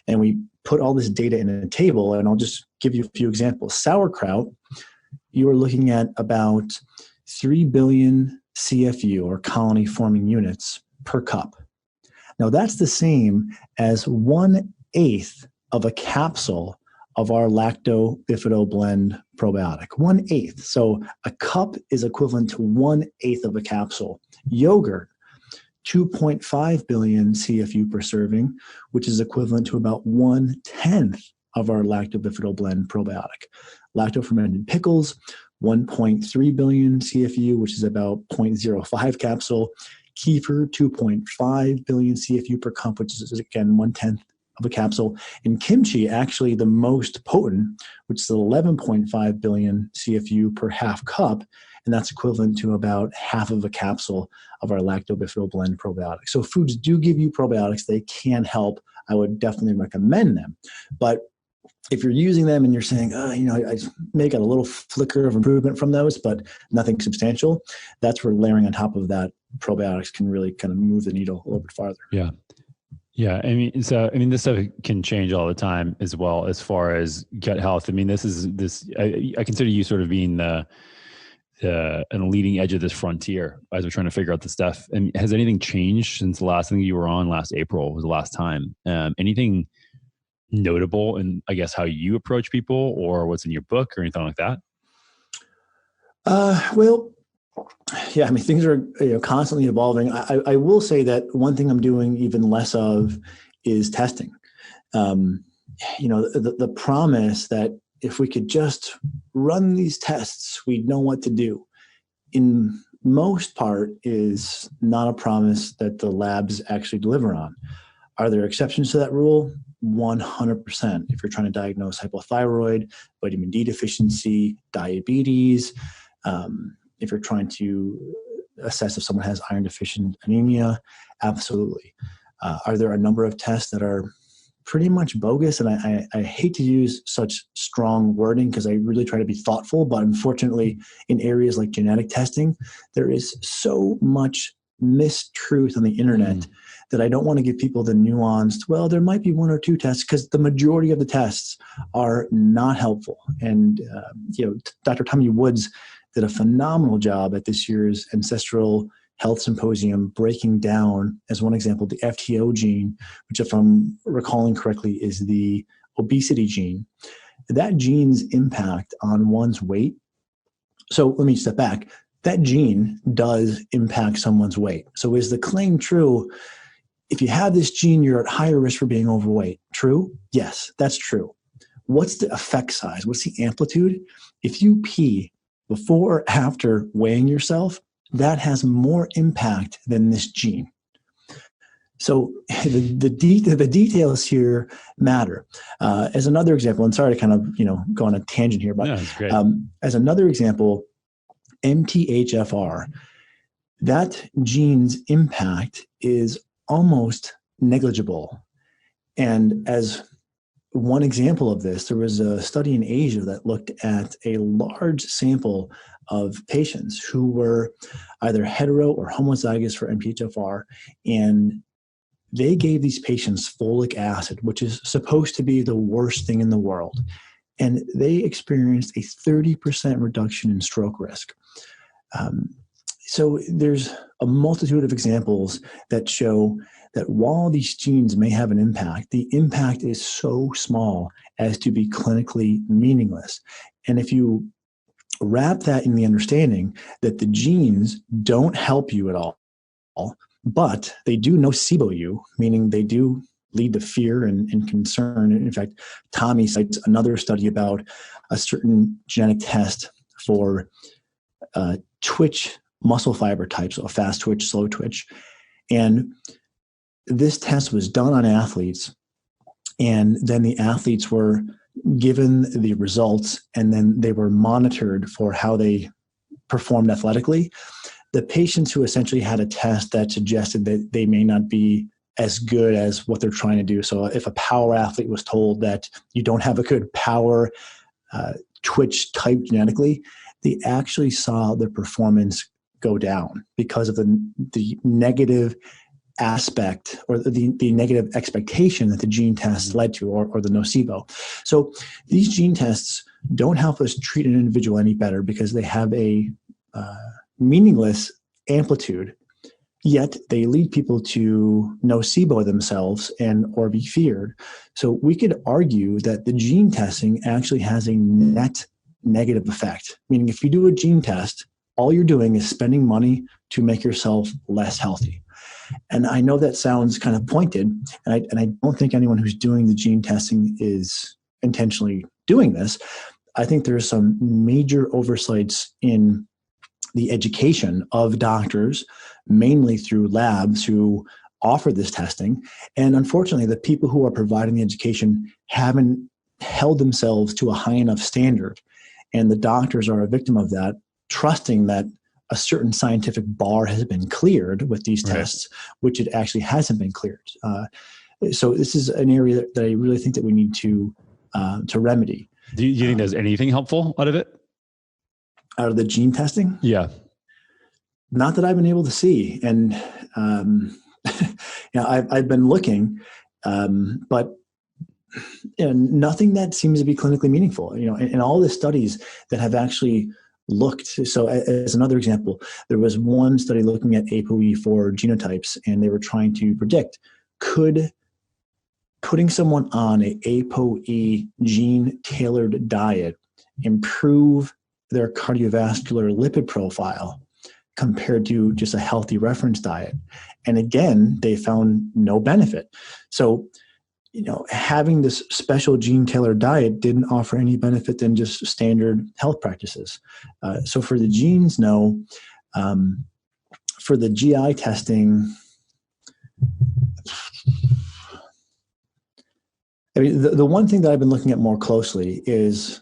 and we put all this data in a table, and I'll just give you a few examples. Sauerkraut, you are looking at about 3 billion CFU, or colony forming units, per cup. Now that's the same as 1/8 of a capsule of our lacto-bifido blend probiotic. 1/8. So a cup is equivalent to 1/8 of a capsule. Yogurt, 2.5 billion CFU per serving, which is equivalent to about 1/10 of our lacto-bifido blend probiotic. Lacto-fermented pickles, 1.3 billion CFU, which is about 0.05 capsule. Kefir, 2.5 billion CFU per cup, which is, again, 1/10 of a capsule. And kimchi, actually the most potent, which is 11.5 billion CFU per half cup, and that's equivalent to about half of a capsule of our lacto-bifido blend probiotic. So foods do give you probiotics. They can help. I would definitely recommend them. But if you're using them and you're saying, I may get a little flicker of improvement from those, but nothing substantial, that's where layering on top of that probiotics can really kind of move the needle a little bit farther. Yeah. Yeah. This stuff can change all the time as well, as far as gut health. I mean, I consider you sort of being on the leading edge of this frontier as we're trying to figure out the stuff. And has anything changed since the last thing you were on last April was the last time? Anything notable in, I guess, how you approach people or what's in your book or anything like that? Well, yeah, I mean, things are constantly evolving. I will say that one thing I'm doing even less of is testing. The promise that if we could just run these tests, we'd know what to do, in most part, is not a promise that the labs actually deliver on. Are there exceptions to that rule? 100%. If you're trying to diagnose hypothyroid, vitamin D deficiency, diabetes, if you're trying to assess if someone has iron deficient anemia, absolutely. Are there a number of tests that are pretty much bogus? And I hate to use such strong wording because I really try to be thoughtful, but unfortunately in areas like genetic testing, there is so much mistruth on the internet that I don't want to give people the nuanced, well, there might be one or two tests, because the majority of the tests are not helpful. And, Dr. Tommy Woods did a phenomenal job at this year's Ancestral Health Symposium, breaking down, as one example, the FTO gene, which, if I'm recalling correctly, is the obesity gene. That gene's impact on one's weight. So let me step back. That gene does impact someone's weight. So is the claim true? If you have this gene, you're at higher risk for being overweight. True? Yes, that's true. What's the effect size? What's the amplitude? If you pee before or after weighing yourself, that has more impact than this gene. So the details here matter. As another example, and sorry to kind of go on a tangent here, but that's great. As another example, MTHFR, that gene's impact is almost negligible. And as one example of this, there was a study in Asia that looked at a large sample of patients who were either hetero or homozygous for MTHFR, and they gave these patients folic acid, which is supposed to be the worst thing in the world. and they experienced a 30% reduction in stroke risk. So there's a multitude of examples that show that while these genes may have an impact, the impact is so small as to be clinically meaningless. And if you wrap that in the understanding that the genes don't help you at all, but they do nocebo you, meaning they do lead to fear and concern. In fact, Tommy cites another study about a certain genetic test for twitch muscle fiber types, so a fast twitch, slow twitch. And this test was done on athletes, and then the athletes were given the results, and then they were monitored for how they performed athletically. The patients who essentially had a test that suggested that they may not be as good as what they're trying to do. So if a power athlete was told that you don't have a good power twitch type genetically, they actually saw their performance go down because of the negative aspect or the negative expectation that the gene test led to, or the nocebo. So these gene tests don't help us treat an individual any better because they have a meaningless amplitude, yet they lead people to nocebo themselves and or be feared. So we could argue that the gene testing actually has a net negative effect, meaning if you do a gene test, all you're doing is spending money to make yourself less healthy. And I know that sounds kind of pointed, and I don't think anyone who's doing the gene testing is intentionally doing this. I think there's some major oversights in the education of doctors, mainly through labs who offer this testing. And unfortunately, the people who are providing the education haven't held themselves to a high enough standard. And the doctors are a victim of that, trusting that a certain scientific bar has been cleared with these tests, which it actually hasn't been cleared. So this is an area that I really think that we need to remedy. Do you think there's anything helpful out of it? Out of the gene testing? Yeah. Not that I've been able to see. And I've been looking, but nothing that seems to be clinically meaningful. In all the studies that have actually looked. So as another example, there was one study looking at ApoE4 genotypes, and they were trying to predict, could putting someone on a ApoE gene-tailored diet improve their cardiovascular lipid profile compared to just a healthy reference diet? And again, they found no benefit. So having this special gene-tailored diet didn't offer any benefit than just standard health practices. So for the genes, no. For the GI testing, I mean, the one thing that I've been looking at more closely is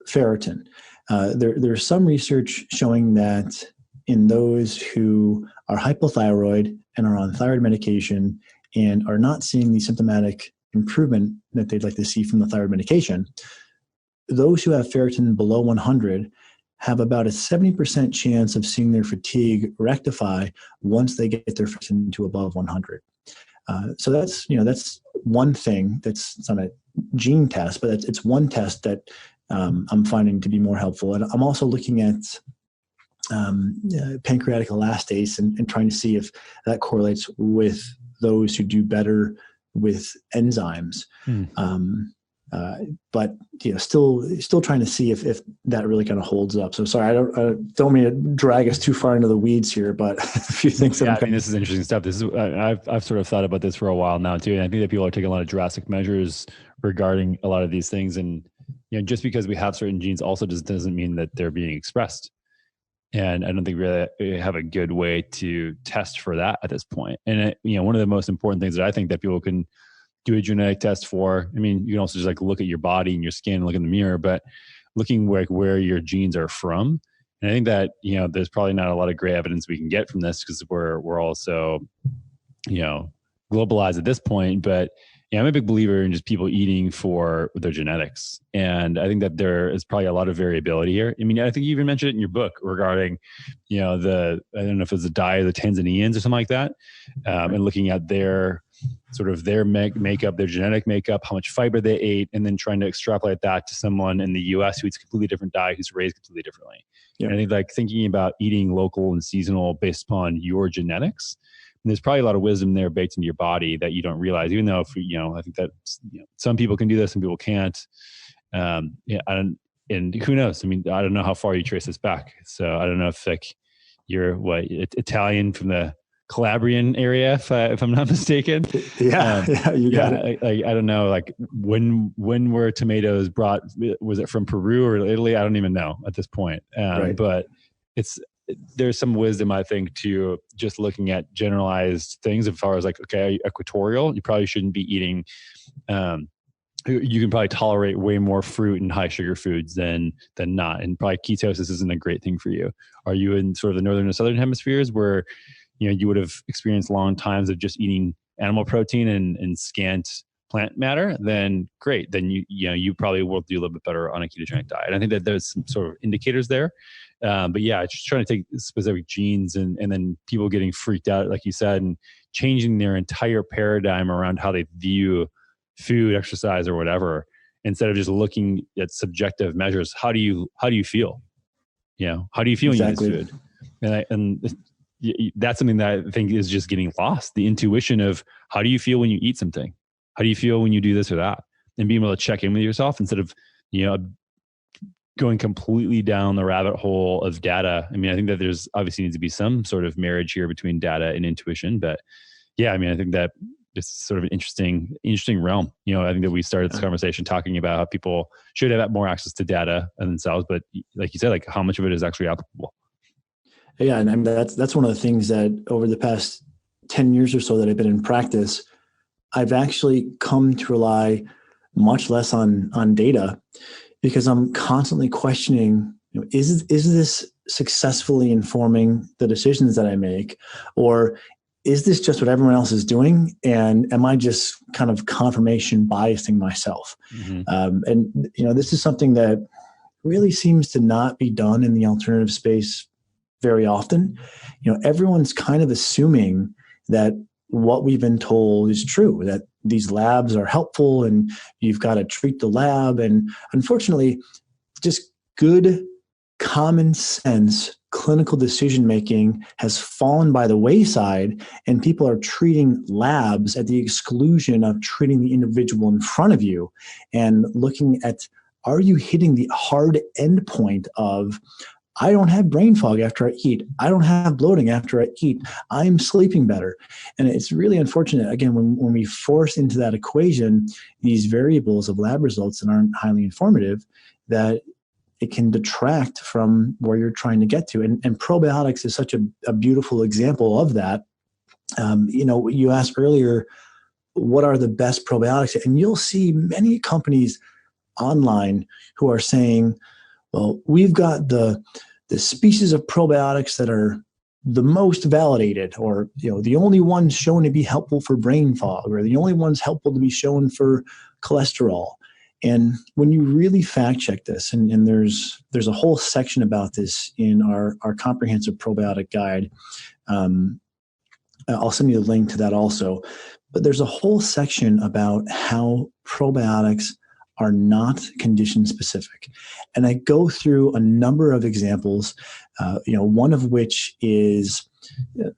ferritin. There's some research showing that in those who are hypothyroid and are on thyroid medication and are not seeing the symptomatic improvement that they'd like to see from the thyroid medication, those who have ferritin below 100 have about a 70% chance of seeing their fatigue rectify once they get their ferritin to above 100. So that's one thing that's not a gene test, but it's one test that I'm finding to be more helpful. And I'm also looking at pancreatic elastase and trying to see if that correlates with those who do better with enzymes. But still trying to see if that really kind of holds up. So sorry, I don't mean to drag us too far into the weeds here, but a few things. Yeah, I mean, this is interesting stuff. This is I've sort of thought about this for a while now too, and I think that people are taking a lot of drastic measures regarding a lot of these things. And just because we have certain genes also just doesn't mean that they're being expressed. And I don't think we have a good way to test for that at this point. And one of the most important things that I think that people can do a genetic test for, I mean, you can also just look at your body and your skin and look in the mirror, but looking where your genes are from. And I think that, there's probably not a lot of great evidence we can get from this because we're also, globalized at this point, but Yeah, I'm a big believer in just people eating for their genetics. And I think that there is probably a lot of variability here. I mean, I think you even mentioned it in your book regarding, I don't know if it's the diet of the Tanzanians or something like that, and looking at their sort of their makeup, their genetic makeup, how much fiber they ate, and then trying to extrapolate that to someone in the US who eats a completely different diet, who's raised completely differently. Yeah. And I think like thinking about eating local and seasonal based upon your genetics, and there's probably a lot of wisdom there baked into your body that you don't realize, even though, I think that some people can do this, some people can't. And who knows? I mean, I don't know how far you trace this back. So I don't know if like you're Italian from the Calabrian area, if I'm not mistaken. Yeah, you got it. I don't know, like when were tomatoes brought? Was it from Peru or Italy? I don't even know at this point. Right. But there's some wisdom, I think, to just looking at generalized things as far as like, okay, equatorial, you probably shouldn't be eating. You can probably tolerate way more fruit and high sugar foods than not, and probably ketosis isn't a great thing for you. Are you in sort of the northern and southern hemispheres where you would have experienced long times of just eating animal protein and scant plant matter? Then great. Then you probably will do a little bit better on a ketogenic diet. And I think that there's some sort of indicators there. But yeah, just trying to take specific genes and then people getting freaked out, like you said, and changing their entire paradigm around how they view food, exercise, or whatever, instead of just looking at subjective measures. How do you feel? How do you feel exactly. when you eat food? And that's something that I think is just getting lost. The intuition of how do you feel when you eat something? How do you feel when you do this or that? And being able to check in with yourself instead of, going completely down the rabbit hole of data. I mean, I think that there's obviously needs to be some sort of marriage here between data and intuition, but yeah, I mean, I think that it's sort of an interesting realm. I think that we started this conversation talking about how people should have more access to data and themselves, but like you said, like how much of it is actually applicable. Yeah. And I mean, that's one of the things that over the past 10 years or so that I've been in practice, I've actually come to rely much less on data, because I'm constantly questioning, is this successfully informing the decisions that I make? Or is this just what everyone else is doing? And am I just kind of confirmation biasing myself? Mm-hmm. This is something that really seems to not be done in the alternative space very often. Everyone's kind of assuming that what we've been told is true, that these labs are helpful and you've got to treat the lab. And unfortunately, just good common sense clinical decision-making has fallen by the wayside, and people are treating labs at the exclusion of treating the individual in front of you and looking at, are you hitting the hard endpoint of, I don't have brain fog after I eat. I don't have bloating after I eat. I'm sleeping better. And it's really unfortunate, again, when we force into that equation these variables of lab results that aren't highly informative, that it can detract from where you're trying to get to. And probiotics is such a beautiful example of that. You asked earlier, what are the best probiotics? And you'll see many companies online who are saying, well, we've got the species of probiotics that are the most validated, or the only ones shown to be helpful for brain fog, or the only ones helpful to be shown for cholesterol. And when you really fact check this, and there's a whole section about this in our comprehensive probiotic guide. I'll send you the link to that also. But there's a whole section about how probiotics are not condition specific. And I go through a number of examples, one of which is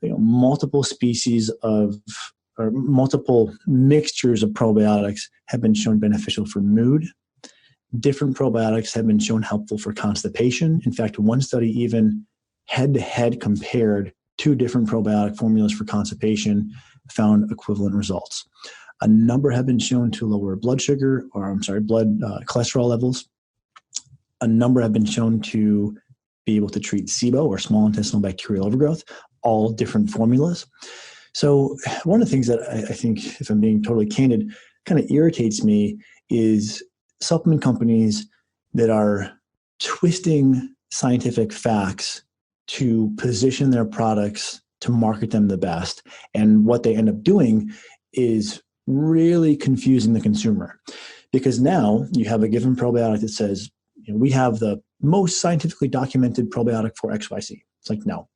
multiple species or multiple mixtures of probiotics have been shown beneficial for mood. Different probiotics have been shown helpful for constipation. In fact, one study even head-to-head compared two different probiotic formulas for constipation, found equivalent results. A number have been shown to lower blood cholesterol levels. A number have been shown to be able to treat SIBO, or small intestinal bacterial overgrowth, all different formulas. So one of the things that I think, if I'm being totally candid, kind of irritates me is supplement companies that are twisting scientific facts to position their products to market them the best. And what they end up doing is really confusing the consumer, because now you have a given probiotic that says, we have the most scientifically documented probiotic for XYZ. It's like, no,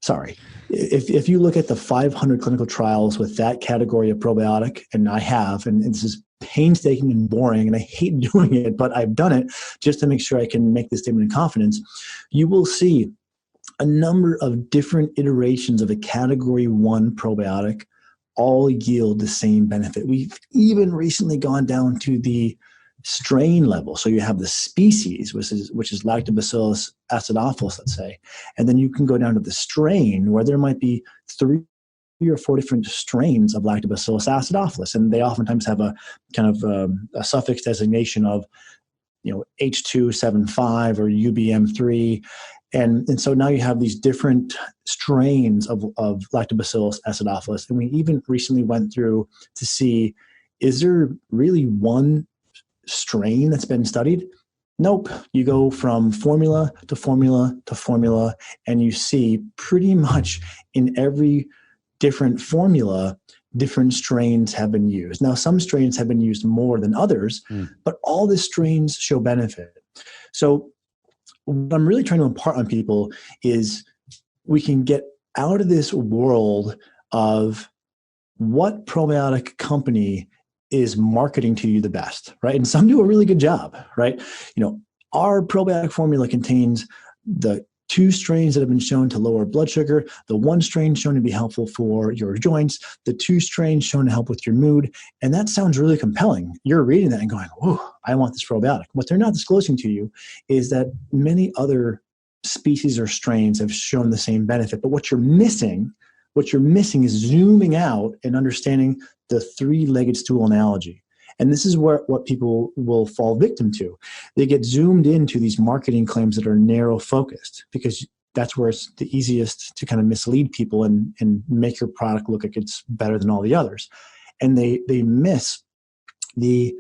sorry. If you look at the 500 clinical trials with that category of probiotic, and I have, and this is painstaking and boring, and I hate doing it, but I've done it just to make sure I can make this statement in confidence, you will see a number of different iterations of a category 1 probiotic all yield the same benefit. We've even recently gone down to the strain level. So you have the species, which is Lactobacillus acidophilus, let's say, and then you can go down to the strain where there might be 3 or 4 different strains of Lactobacillus acidophilus, and they oftentimes have a kind of a suffix designation of H275 or UBM3. And so now you have these different strains of Lactobacillus acidophilus. And we even recently went through to see, is there really one strain that's been studied? Nope. You go from formula to formula to formula, and you see pretty much in every different formula, different strains have been used. Now, some strains have been used more than others, but all the strains show benefit. So what I'm really trying to impart on people is we can get out of this world of what probiotic company is marketing to you the best, right? And some do a really good job, right? Our probiotic formula contains the 2 strains that have been shown to lower blood sugar, the 1 strain shown to be helpful for your joints, the 2 strains shown to help with your mood. And that sounds really compelling. You're reading that and going, whoa, I want this probiotic. What they're not disclosing to you is that many other species or strains have shown the same benefit. But what you're missing is zooming out and understanding the 3-legged stool analogy. And this is what people will fall victim to. They get zoomed into these marketing claims that are narrow focused, because that's where it's the easiest to kind of mislead people and make your product look like it's better than all the others. And they miss the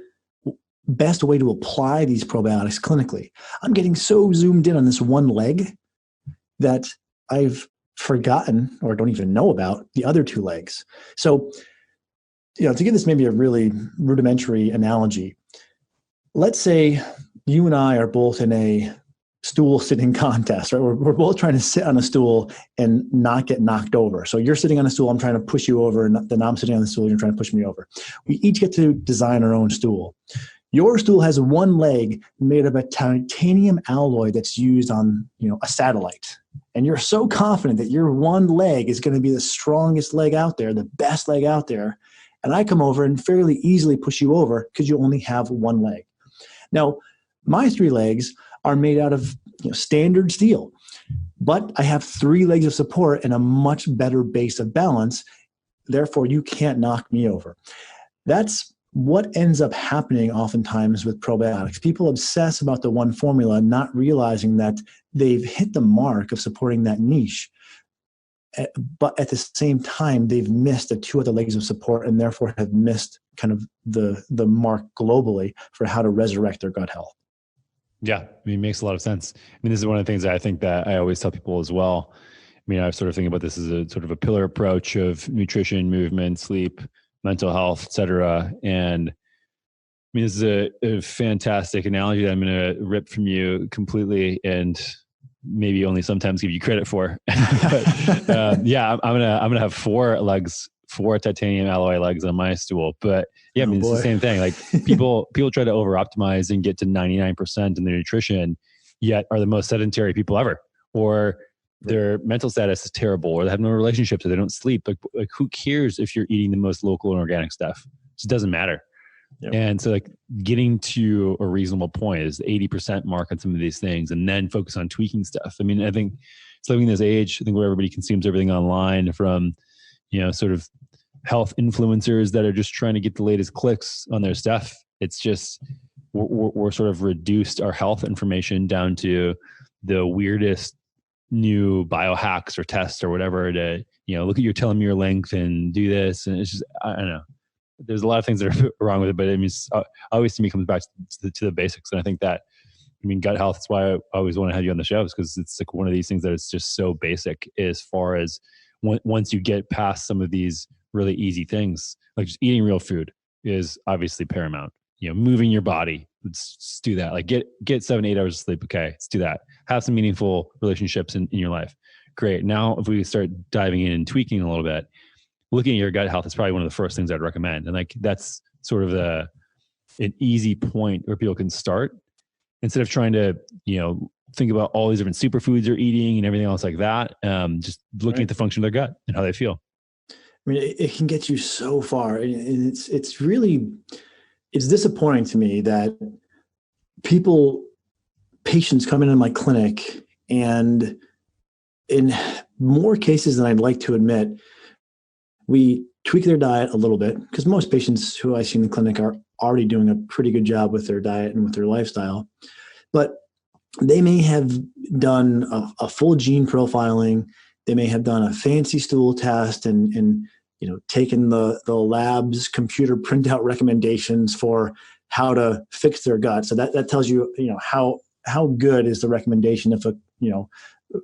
best way to apply these probiotics clinically. I'm getting so zoomed in on this one leg that I've forgotten or don't even know about the other 2 legs. So, to give this maybe a really rudimentary analogy, let's say you and I are both in a stool sitting contest, right? We're both trying to sit on a stool and not get knocked over. So you're sitting on a stool, I'm trying to push you over, and then I'm sitting on the stool, you're trying to push me over. We each get to design our own stool. Your stool has 1 leg made of a titanium alloy that's used on, a satellite. And you're so confident that your 1 leg is going to be the strongest leg out there, the best leg out there. And I come over and fairly easily push you over because you only have 1 leg. Now, my 3 legs are made out of standard steel, but I have 3 legs of support and a much better base of balance. Therefore, you can't knock me over. That's what ends up happening oftentimes with probiotics. People obsess about the 1 formula, not realizing that they've hit the mark of supporting that niche. But at the same time, they've missed the 2 other legs of support, and therefore have missed kind of the mark globally for how to resurrect their gut health. Yeah, it makes a lot of sense. This is one of the things that I think that I always tell people as well. I sort of think about this as a sort of a pillar approach of nutrition, movement, sleep, mental health, et cetera. And this is a fantastic analogy that I'm going to rip from you completely and maybe only sometimes give you credit for. But I'm gonna have 4 legs, 4 titanium alloy legs on my stool. But it's the same thing. Like people try to over optimize and get to 99% in their nutrition, yet are the most sedentary people ever, or their mental status is terrible, or they have no relationships, or they don't sleep. Like who cares if you're eating the most local and organic stuff? It just doesn't matter. Yep. And so getting to a reasonable point is the 80% mark on some of these things, and then focus on tweaking stuff. I think it's living in this age, I think where everybody consumes everything online, from, sort of health influencers that are just trying to get the latest clicks on their stuff. It's just, we're sort of reduced our health information down to the weirdest new biohacks or tests or whatever to, look at your telomere length and do this. And it's just, I don't know. There's a lot of things that are wrong with it, but always to me comes back to the basics. And I think that, gut health, that's why I always want to have you on the show, is because it's one of these things that is just so basic as far as once you get past some of these really easy things, like just eating real food is obviously paramount. Moving your body, let's do that. Like get 7-8 hours of sleep. Okay, let's do that. Have some meaningful relationships in your life. Great. Now, if we start diving in and tweaking a little bit, looking at your gut health is probably one of the first things I'd recommend. And like, that's sort of an easy point where people can start instead of trying to, think about all these different superfoods they're eating and everything else like that. Just looking at the function of their gut and how they feel. I mean, it can get you so far. And it's really disappointing to me that patients come into my clinic, and in more cases than I'd like to admit, we tweak their diet a little bit, because most patients who I see in the clinic are already doing a pretty good job with their diet and with their lifestyle. But they may have done a full gene profiling. They may have done a fancy stool test and taken the lab's computer printout recommendations for how to fix their gut. So that tells you, how good is the recommendation if a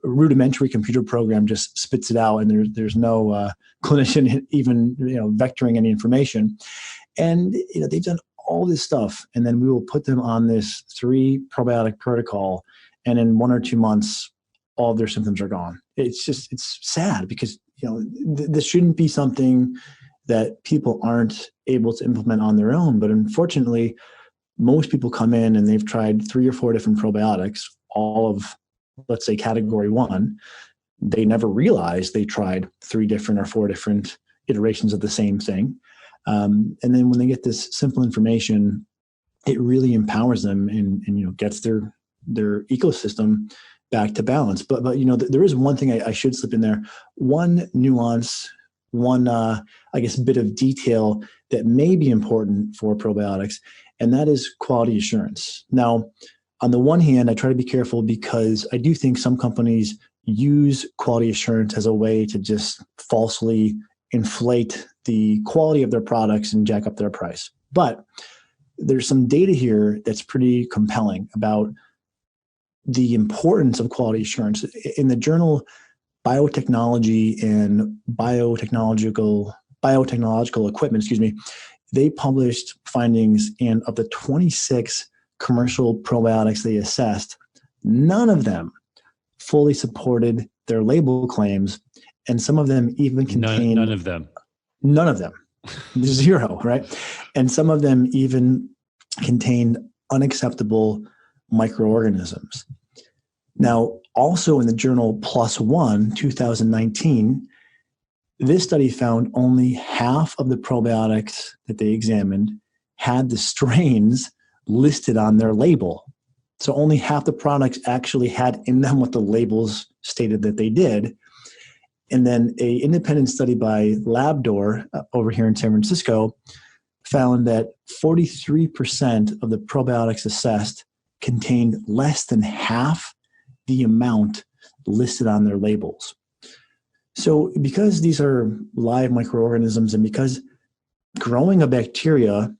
rudimentary computer program just spits it out and there's no clinician even vectoring any information. And they've done all this stuff, and then we will put them on this 3 probiotic protocol, and in 1 or 2 months all of their symptoms are gone. It's sad, because this shouldn't be something that people aren't able to implement on their own. But unfortunately, most people come in and they've tried 3 or 4 different probiotics, all of, let's say, category 1. They never realized they tried 3 different or 4 different iterations of the same thing. And then when they get this simple information, it really empowers them and gets their ecosystem back to balance. But there is one thing I should slip in there. One nuance, bit of detail that may be important for probiotics, and that is quality assurance. Now, on the one hand, I try to be careful, because I do think some companies use quality assurance as a way to just falsely inflate the quality of their products and jack up their price. But there's some data here that's pretty compelling about the importance of quality assurance. In the journal Biotechnology and Biotechnological Equipment, they published findings, and of the 26 commercial probiotics they assessed, none of them fully supported their label claims, and some of them even contained none of them. 0, right? And some of them even contained unacceptable microorganisms. Now, also in the journal PLOS ONE 2019, this study found only half of the probiotics that they examined had the strains listed on their label. So only half the products actually had in them what the labels stated that they did. And then an independent study by Labdoor over here in San Francisco found that 43% of the probiotics assessed contained less than half the amount listed on their labels. So because these are live microorganisms, and because growing a bacteria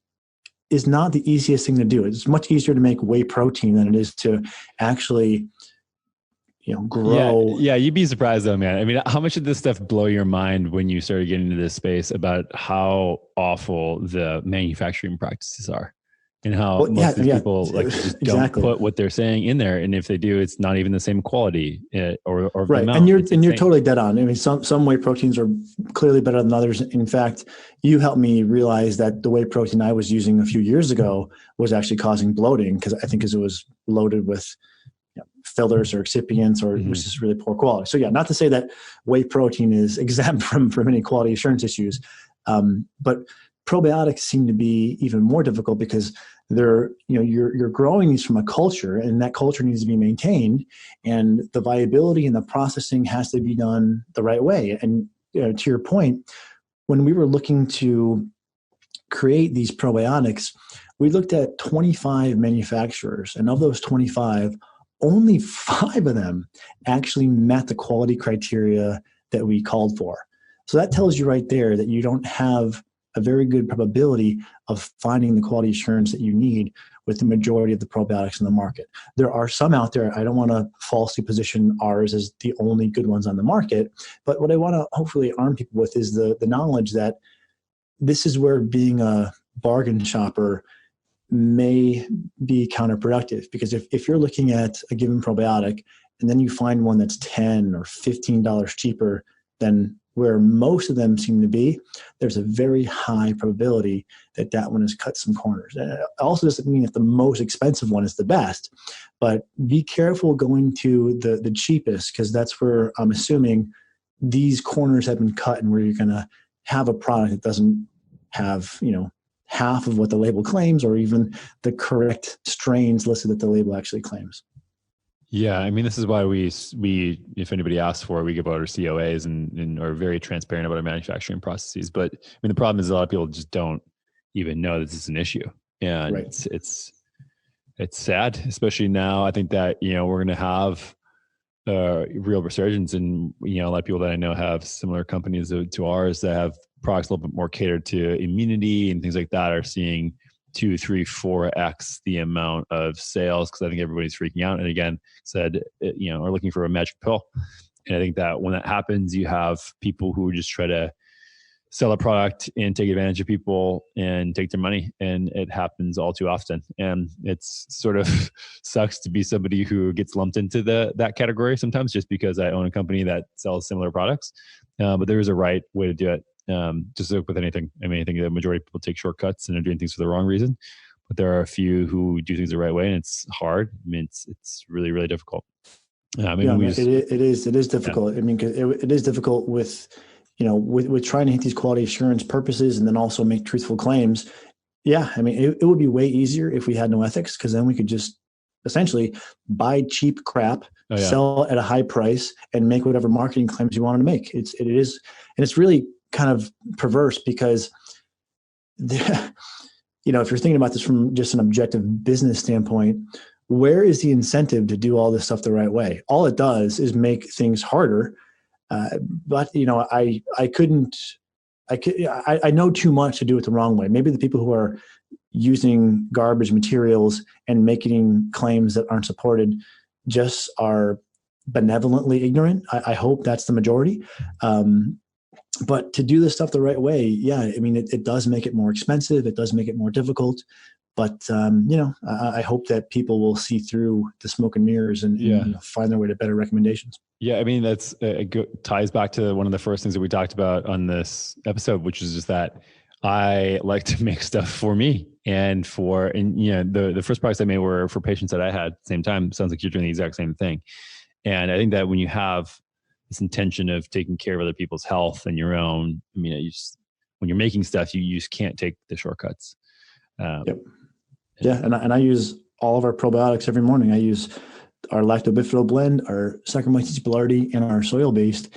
is not the easiest thing to do, it's much easier to make whey protein than it is to actually grow. Yeah, you'd be surprised though, man. I mean, how much did this stuff blow your mind when you started getting into this space about how awful the manufacturing practices are, and how most of these people just don't put what they're saying in there, and if they do, it's not even the same quality or right. amount. And you're totally dead on. I mean, some whey proteins are clearly better than others. In fact, you helped me realize that the whey protein I was using a few years ago was actually causing bloating, because it was loaded with fillers or excipients, or it was just really poor quality. So not to say that whey protein is exempt from any quality assurance issues, but probiotics seem to be even more difficult, because you're growing these from a culture, and that culture needs to be maintained, and the viability and the processing has to be done the right way. And to your point, when we were looking to create these probiotics, we looked at 25 manufacturers, and of those 25, only 5 of them actually met the quality criteria that we called for. So that tells you right there that you don't have a very good probability of finding the quality assurance that you need with the majority of the probiotics in the market. There are some out there. I don't want to falsely position ours as the only good ones on the market, but what I want to hopefully arm people with is the knowledge that this is where being a bargain shopper may be counterproductive, because if you're looking at a given probiotic and then you find one that's $10 or $15 cheaper than where most of them seem to be, there's a very high probability that that one has cut some corners. And it also doesn't mean that the most expensive one is the best, but be careful going to the cheapest, because that's where I'm assuming these corners have been cut and where you're going to have a product that doesn't have, half of what the label claims, or even the correct strains listed that the label actually claims. Yeah, I mean, this is why we if anybody asks for it, we give out our COAs and are very transparent about our manufacturing processes. But I mean, the problem is a lot of people just don't even know this is an issue, and right. it's sad, especially now. I think that we're going to have real resurgence, and a lot of people that I know have similar companies to ours that have products a little bit more catered to immunity and things like that are seeing 2, 3, 4x the amount of sales, because I think everybody's freaking out. And again, are looking for a magic pill. And I think that when that happens, you have people who just try to sell a product and take advantage of people and take their money. And it happens all too often. And it's sort of sucks to be somebody who gets lumped into that category sometimes, just because I own a company that sells similar products. But there is a right way to do it. Just like with anything. I mean, I think the majority of people take shortcuts and are doing things for the wrong reason, but there are a few who do things the right way, and it's hard. I mean, it's really, really difficult. It is difficult. Yeah. I mean, it is difficult with trying to hit these quality assurance purposes and then also make truthful claims. Yeah. I mean, it would be way easier if we had no ethics, because then we could just essentially buy cheap crap, sell at a high price, and make whatever marketing claims you wanted to make. It is, and it's really kind of perverse, because if you're thinking about this from just an objective business standpoint, where is the incentive to do all this stuff the right way? All it does is make things harder. But I know too much to do it the wrong way. Maybe the people who are using garbage materials and making claims that aren't supported just are benevolently ignorant. I hope that's the majority. But to do this stuff the right way, I mean, it does make it more expensive. It does make it more difficult. But, I hope that people will see through the smoke and mirrors and find their way to better recommendations. Yeah, I mean, that's ties back to one of the first things that we talked about on this episode, which is just that I like to make stuff for me and the first products I made were for patients that I had at the same time. Sounds like you're doing the exact same thing. And I think that when you have this intention of taking care of other people's health and your own, I mean, when you're making stuff, you just can't take the shortcuts. Yep. Yeah. And I use all of our probiotics every morning. I use our lactobifidal blend, our Saccharomyces boulardii, and our soil-based.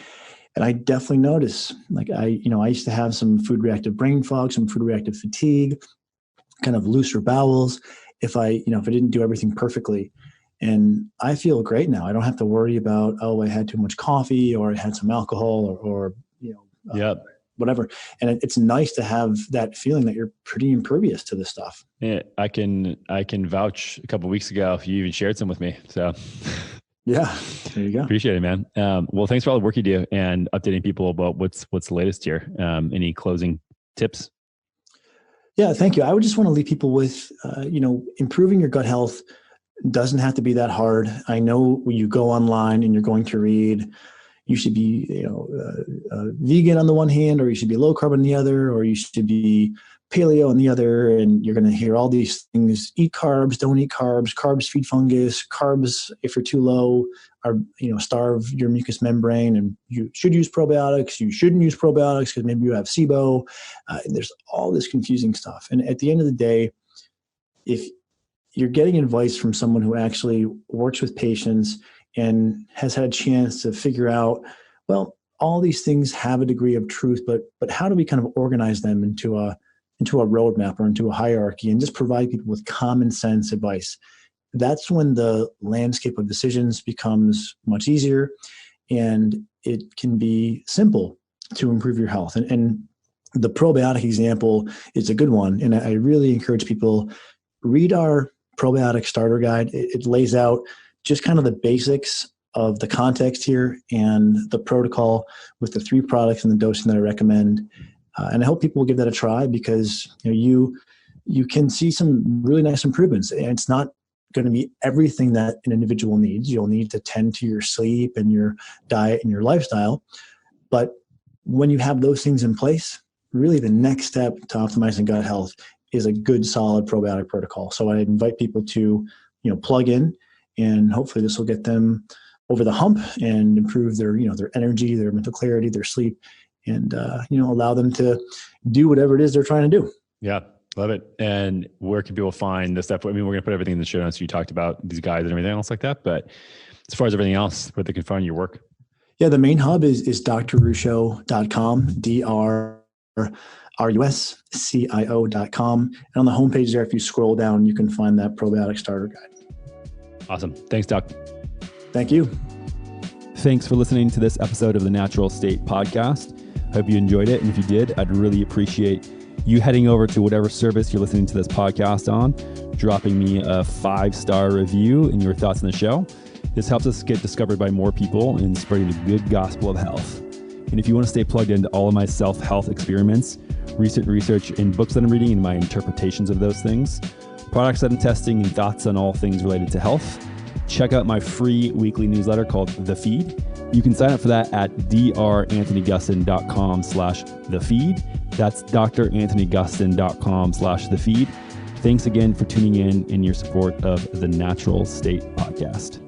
And I definitely notice, like I used to have some food reactive brain fog, some food reactive fatigue, kind of looser bowels if I didn't do everything perfectly. And I feel great now. I don't have to worry about, I had too much coffee, or I had some alcohol, or whatever. And it's nice to have that feeling that you're pretty impervious to this stuff. Yeah, I can vouch. A couple of weeks ago, you even shared some with me. So yeah, there you go. Appreciate it, man. Well, thanks for all the work you do and updating people about what's the latest here. Any closing tips? Yeah, thank you. I would just want to leave people with, improving your gut health doesn't have to be that hard. I know when you go online and you're going to read, you should be, vegan on the one hand, or you should be low carb on the other, or you should be paleo on the other. And you're going to hear all these things: eat carbs, don't eat carbs, carbs feed fungus, carbs, if you're too low, are, starve your mucous membrane, and you should use probiotics. You shouldn't use probiotics because maybe you have SIBO. And there's all this confusing stuff. And at the end of the day, if you're getting advice from someone who actually works with patients and has had a chance to figure out, well, all these things have a degree of truth, but how do we kind of organize them into a roadmap or into a hierarchy, and just provide people with common sense advice? That's when the landscape of decisions becomes much easier, and it can be simple to improve your health. And the probiotic example is a good one. And I really encourage people, read our Probiotic Starter Guide. It lays out just kind of the basics of the context here and the protocol with the 3 products and the dosing that I recommend. And I hope people will give that a try, because you can see some really nice improvements. And it's not going to be everything that an individual needs. You'll need to tend to your sleep and your diet and your lifestyle. But when you have those things in place, really the next step to optimizing gut health is a good, solid probiotic protocol. So I invite people to, plug in, and hopefully this will get them over the hump and improve their, their energy, their mental clarity, their sleep, and, allow them to do whatever it is they're trying to do. Yeah. Love it. And where can people find this stuff? I mean, we're going to put everything in the show notes. You talked about these guides and everything else like that, but as far as everything else, where they can find your work. Yeah. The main hub is drruscio.com, drruscio.com. And on the homepage there, if you scroll down, you can find that probiotic starter guide. Awesome. Thanks, Doc. Thank you. Thanks for listening to this episode of the Natural State Podcast. Hope you enjoyed it. And if you did, I'd really appreciate you heading over to whatever service you're listening to this podcast on, dropping me a 5-star review and your thoughts on the show. This helps us get discovered by more people and spreading the good gospel of health. And if you want to stay plugged into all of my self-health experiments, recent research and books that I'm reading and my interpretations of those things, products that I'm testing, and thoughts on all things related to health, check out my free weekly newsletter called The Feed. You can sign up for that at dranthonygustin.com/thefeed. That's dranthonygustin.com/thefeed. Thanks again for tuning in and your support of the Natural State Podcast.